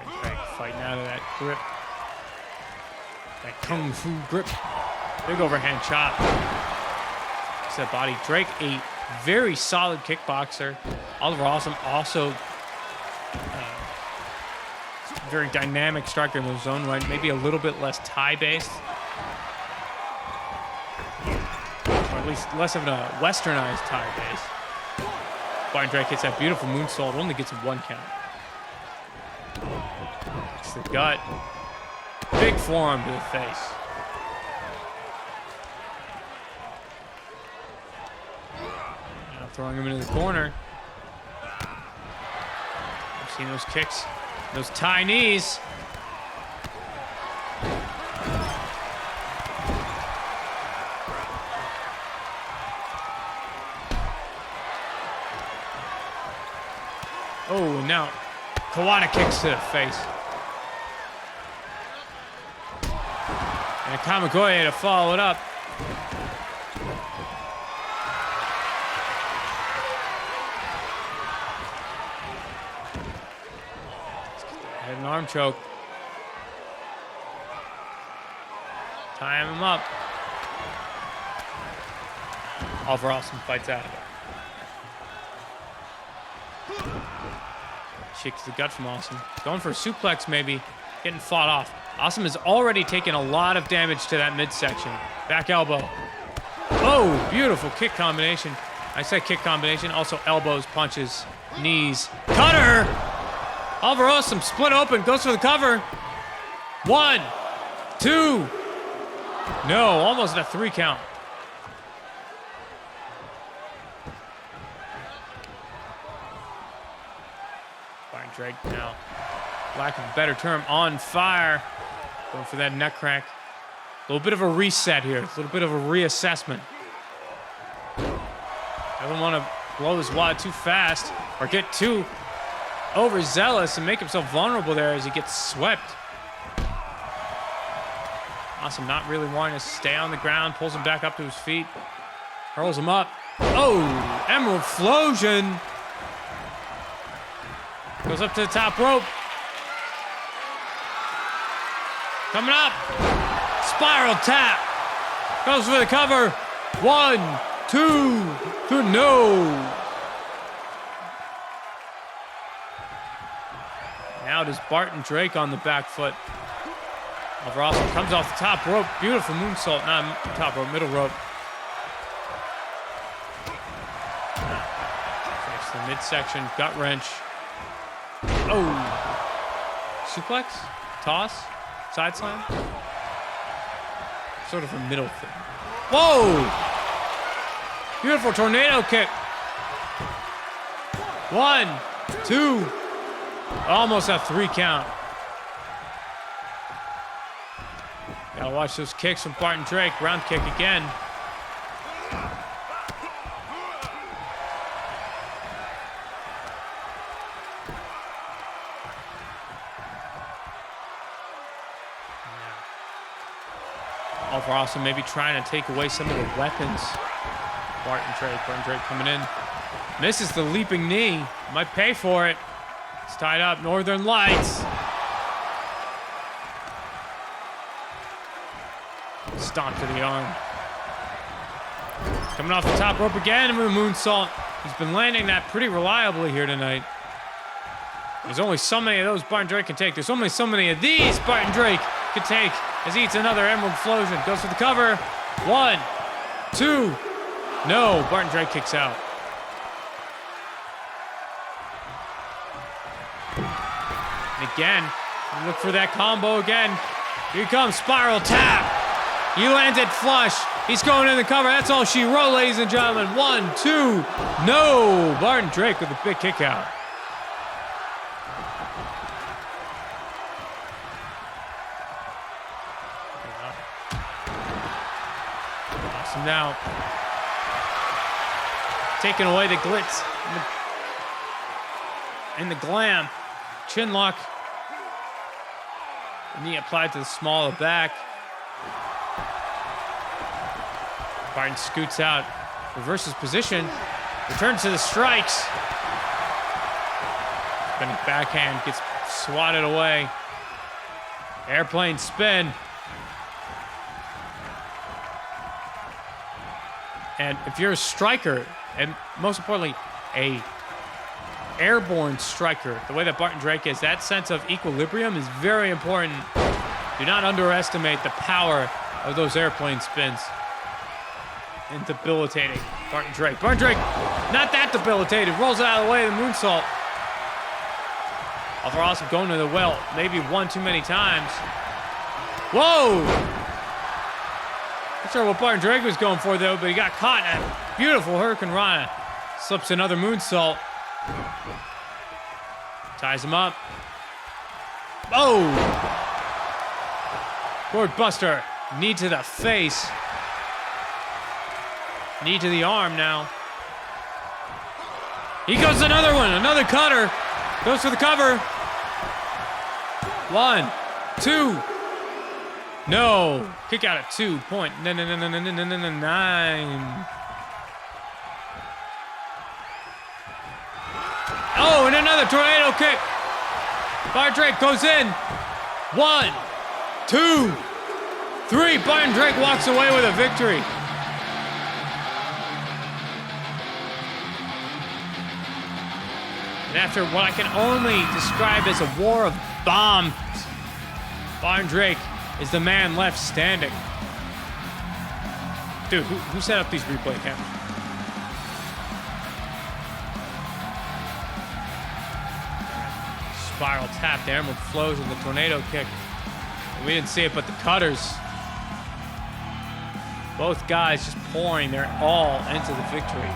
Craig fighting out of that grip. That kung fu grip. Big overhand chop. That body. Drake, a very solid kickboxer. Oliver Awesome also very dynamic striker in his own right. Maybe a little bit less Thai-based. Or at least less of a westernized Thai base. Barton Drake hits that beautiful moonsault. Only gets a 1 count. It's the gut. Big forearm to the face. Now throwing him into the corner. I've seen those kicks. Those Thai knees. Oh, and now Kawada kicks to the face. And Kamigoye to follow it up. Had an arm choke. Tying him up. Oliver Awesome fights out of it. Kick to the gut from Awesome. Going for a suplex maybe. Getting fought off. Awesome has already taken a lot of damage to that midsection. Back elbow. Oh, beautiful kick combination. I said kick combination. Also elbows, punches, knees. Cutter! Oliver Awesome split open. Goes for the cover. 1, 2. No, almost a 3 count. Drake now, lack of a better term, on fire. Going for that neck crack. A little bit of a reset here. A little bit of a reassessment. Doesn't want to blow his wad too fast or get too overzealous and make himself vulnerable there as he gets swept. Awesome not really wanting to stay on the ground. Pulls him back up to his feet. Hurls him up. Oh, Emerald Flosion. Goes up to the top rope. Coming up. Spiral tap. Goes for the cover. 1, 2, no. Now does Barton Drake on the back foot. Oliver Awesome comes off the top rope. Beautiful moonsault. Not top rope, middle rope. Takes the midsection, gut wrench. Oh, suplex, toss, side slam. Sort of a middle thing. Whoa! Beautiful tornado kick. 1, 2. Almost a 3 count. Gotta watch those kicks from Barton Drake. Round kick again. Oliver Awesome maybe trying to take away some of the weapons. Barton Drake coming in. Misses the leaping knee. Might pay for it. It's tied up. Northern Lights. Stomp to the arm. Coming off the top rope again with a moonsault. He's been landing that pretty reliably here tonight. There's only so many of those Barton Drake can take. There's only so many of these Barton Drake can take as he eats another Emerald Explosion. Goes for the cover. 1, 2. No, Barton Drake kicks out. And again, look for that combo again. Here comes Spiral Tap. He lands it flush. He's going in the cover. That's all she wrote, ladies and gentlemen. 1, 2. No, Barton Drake with a big kick out. Awesome now. Taking away the glitz and the glam. Chin lock. Knee applied to the small of the back. Barton scoots out, reverses position, returns to the strikes. Spinning backhand, gets swatted away. Airplane spin. And if you're a striker, and most importantly, a airborne striker, the way that Barton Drake is, that sense of equilibrium is very important. Do not underestimate the power of those airplane spins. And debilitating Barton Drake. Barton Drake, not that debilitated, rolls it out of the way of the moonsault. Alpha Awesome going to the well, maybe one too many times. Whoa! Not sure what Barton Drake was going for though, but he got caught in a beautiful Hurricane Rana. Slips another moonsault. Ties him up. Oh! Board buster. Knee to the face. Knee to the arm now. He goes another one, another cutter. Goes for the cover. 1, 2. No. Kick out at 2. Point. No. 9. Oh, and another tornado kick. Barton Drake goes in. 1, 2, 3. Barton Drake walks away with a victory. And after what I can only describe as a war of bombs, Barton Drake is the man left standing. Dude, who set up these replay cameras? Spiral tap, the Emerald flows with the tornado kick. And we didn't see it, but the cutters. Both guys just pouring their all into the victory.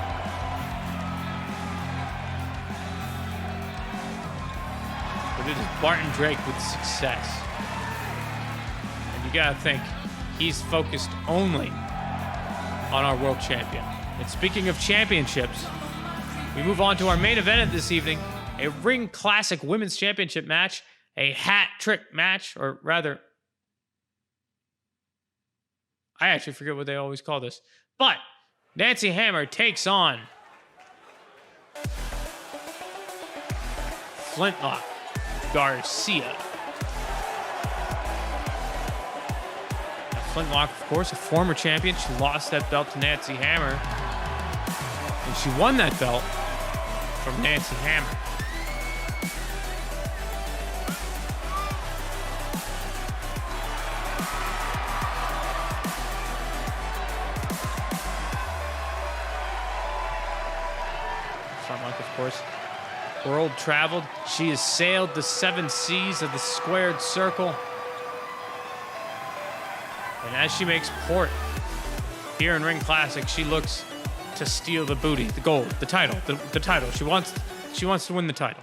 But it is Barton Drake with success. And you gotta think, he's focused only on our world champion. And speaking of championships, we move on to our main event of this evening, a Ring Classic Women's Championship match, a hat trick match, or rather, I actually forget what they always call this. But Nancy Hammer takes on Flintlock Garcia. Now, Flintlock, of course, a former champion. She lost that belt to Nancy Hammer. And she won that belt from Nancy Hammer. Flintlock, of course, world traveled. She has sailed the 7 seas of the squared circle. And as she makes port here in Ring Classic, she looks to steal the booty, the gold, the title, the title. She wants to win the title.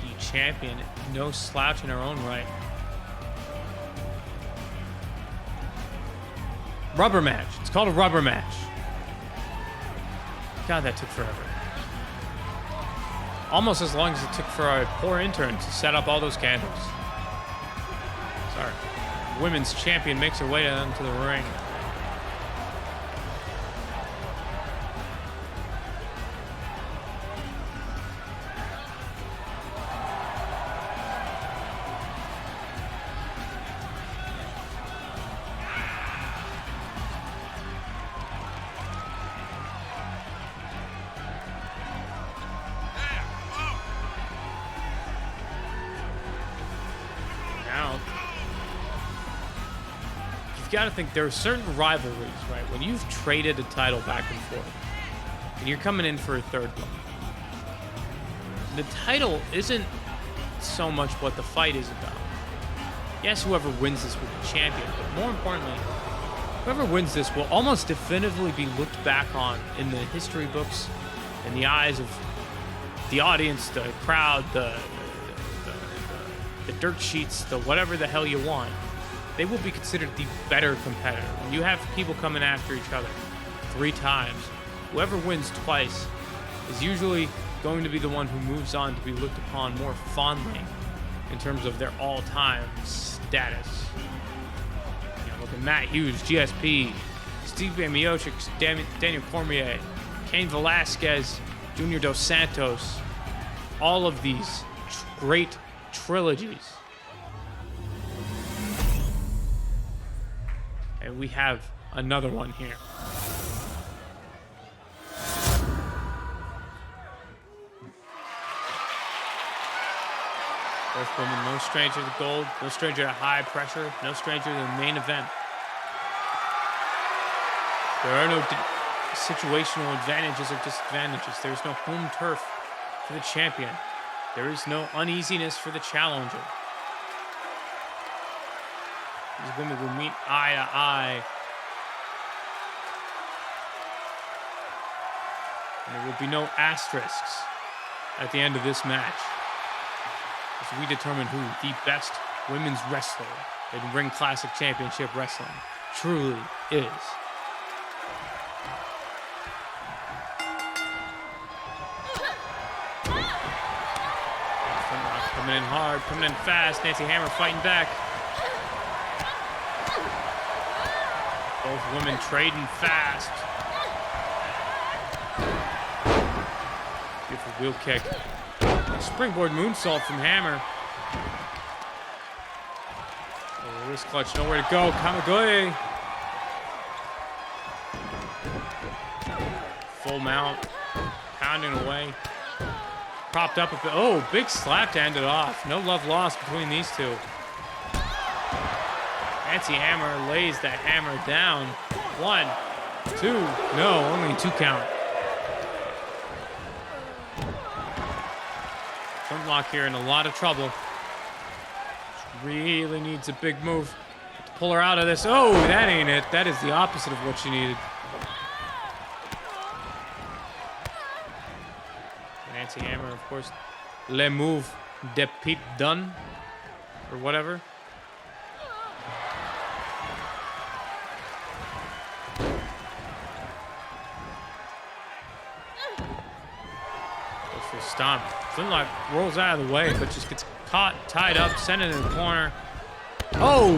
The champion, no slouch in her own right. Rubber match. It's called a rubber match. God, that took forever. Almost as long as it took for our poor intern to set up all those candles. Sorry. Women's champion makes her way down to the ring. got to think there are certain rivalries, right? When you've traded a title back and forth, and you're coming in for a third one, the title isn't so much what the fight is about. Yes, whoever wins this will be champion, but more importantly, whoever wins this will almost definitively be looked back on in the history books, in the eyes of the audience, the crowd, the dirt sheets, the whatever the hell you want. They will be considered the better competitor. When you have people coming after each other 3 times, whoever wins twice is usually going to be the one who moves on to be looked upon more fondly in terms of their all-time status. You know, look at Matt Hughes, GSP, Steve Miocic, Daniel Cormier, Cain Velasquez, Junior Dos Santos. All of these great trilogies. And we have another one here. Both women, no stranger to gold, no stranger to high pressure, no stranger to the main event. There are no situational advantages or disadvantages. There's no home turf for the champion. There is no uneasiness for the challenger. These women will meet eye to eye. And there will be no asterisks at the end of this match, as we determine who the best women's wrestler in Ring Classic Championship Wrestling truly is. Flintlock coming in hard, coming in fast. Nancy Hammer fighting back. Both women trading fast. Beautiful wheel kick. Springboard moonsault from Hammer. Oh, wrist clutch, nowhere to go. Kamigoye. Full mount. Pounding away. Propped up a bit. Oh, big slap to end it off. No love lost between these two. Nancy Hammer lays the hammer down. 1, 2. No, only 2 count. Flintlock here in a lot of trouble. Really needs a big move to pull her out of this. Oh, that ain't it. That is the opposite of what she needed. Nancy Hammer, of course, le move de Pete Dunne, or whatever. Goes for a stomp. Flintlock rolls out of the way, but just gets caught, tied up, sent it in the corner. Oh!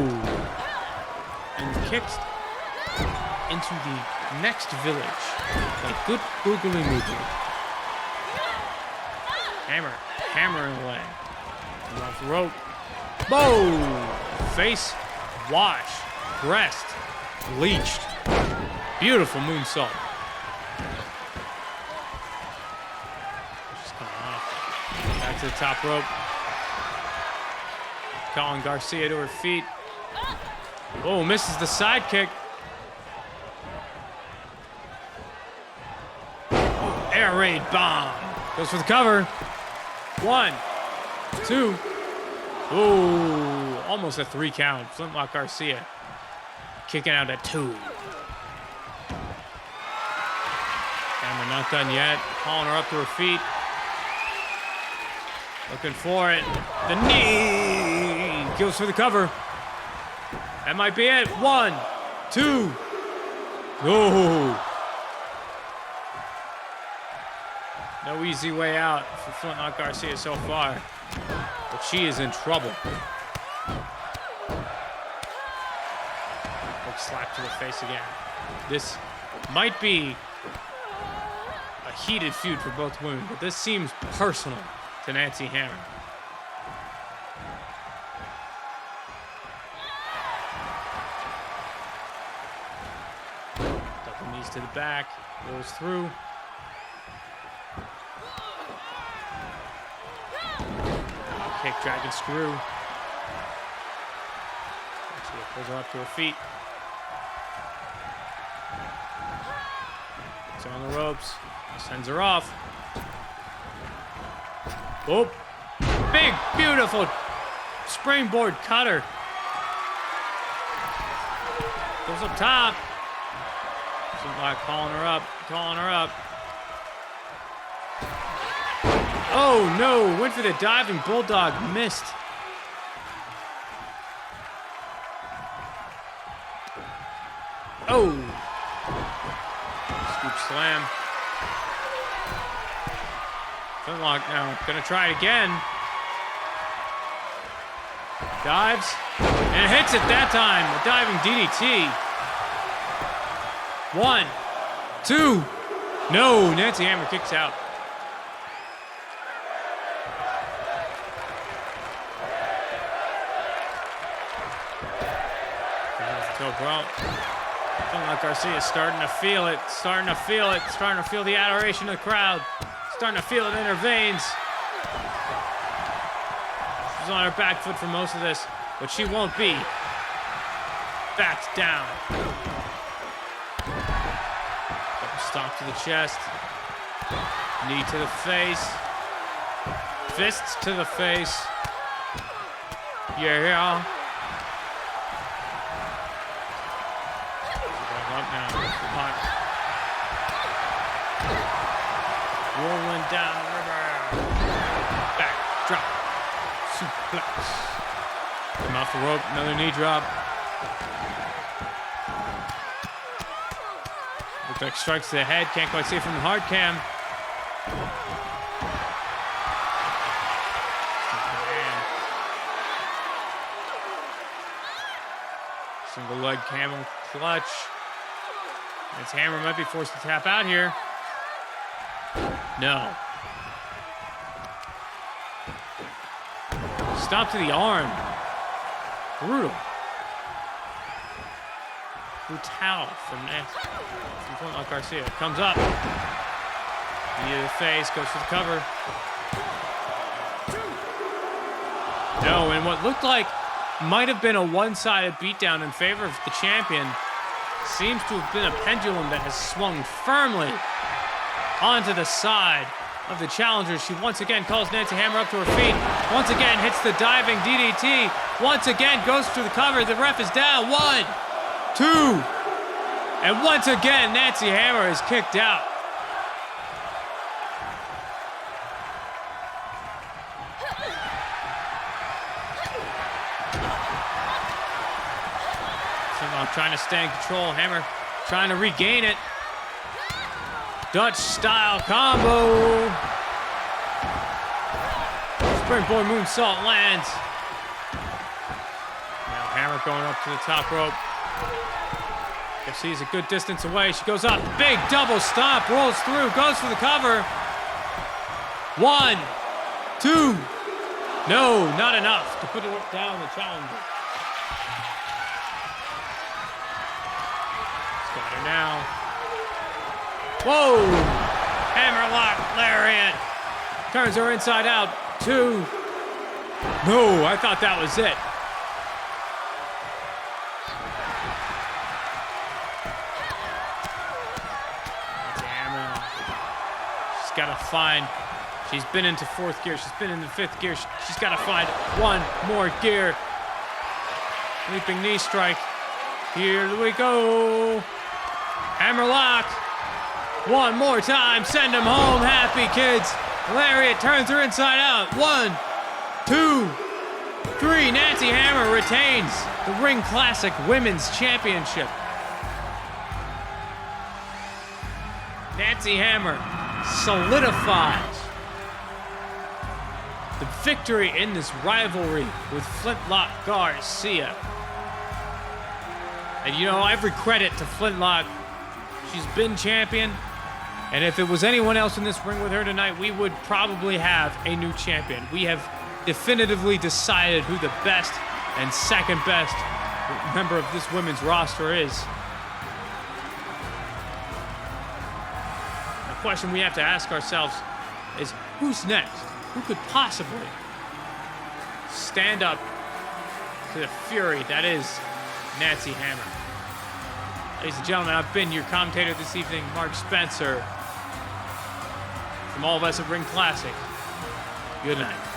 And kicked into the next village. A good googly moogly. Hammer, hammering away. Off the rope. Boom! Face, wash, breast, bleached. Beautiful moonsault. Just coming off. Back to the top rope. Calling Garcia to her feet. Oh, misses the side kick. Air raid bomb. Goes for the cover. 1, 2. Ooh, almost a 3 count. Flintlock Garcia kicking out at 2. Hammer not done yet. Calling her up to her feet. Looking for it. The knee. Goes for the cover. That might be it. 1, 2. Oh. No easy way out for Flintlock Garcia so far, but she is in trouble. Big slap to the face again. This might be a heated feud for both women, but this seems personal to Nancy Hammer. Double knees to the back, rolls through. Kick, dragon screw. She pulls her up to her feet. Gets her on the ropes. Sends her off. Oh. Big, beautiful springboard cutter. Goes up top. Flintlock calling her up. Calling her up. Oh, no. Went for the diving bulldog. Missed. Oh. Scoop slam. Flintlock now. Gonna try it again. Dives. And hits it that time. A diving DDT. 1, 2. No. Nancy Hammer kicks out. Flintlock Garcia is starting to feel it, starting to feel the adoration of the crowd, starting to feel it in her veins. She's on her back foot for most of this, but she won't be. Backed down. Stomp to the chest, knee to the face, fists to the face. Yeah. Rolling down the river. Back drop. Suplex. Come off the rope. Another knee drop. Looks like strikes to the head. Can't quite see it from the hard cam. Single leg camel clutch. Its Hammer might be forced to tap out here. No. Stop to the arm. Brutal. Brutal from Flintlock Garcia. Comes up. Knee to the face, goes for the cover. No, and what looked like might have been a one-sided beatdown in favor of the champion seems to have been a pendulum that has swung firmly onto the side of the challenger. She once again calls Nancy Hammer up to her feet. Once again hits the diving DDT. Once again goes to the cover. The ref is down. 1, 2. And once again, Nancy Hammer is kicked out. Trying to stay in control. Hammer trying to regain it. Dutch style combo. Springboard moonsault lands. Now Hammer going up to the top rope. Garcia's a good distance away. She goes up. Big double stomp. Rolls through. Goes for the cover. 1, 2. No, not enough to put it down the challenger. Got her now. Whoa! Hammerlock lariat. Turns her inside out. 2. No, I thought that was it. Hammer. She's got to find. She's been into 4th gear. She's been into 5th gear. She's got to find one more gear. Leaping knee strike. Here we go. Hammerlock. One more time. Send him home. Happy kids. Lariat turns her inside out. 1, 2, 3. Nancy Hammer retains the Ring Classic Women's Championship. Nancy Hammer solidifies the victory in this rivalry with Flintlock Garcia. And you know, every credit to Flintlock. She's been champion. And if it was anyone else in this ring with her tonight, we would probably have a new champion. We have definitively decided who the best and second best member of this women's roster is. The question we have to ask ourselves is, who's next? Who could possibly stand up to the fury that is Nancy Hammer? Ladies and gentlemen, I've been your commentator this evening, Mark Spencer. From all of us at Ring Classic, good night.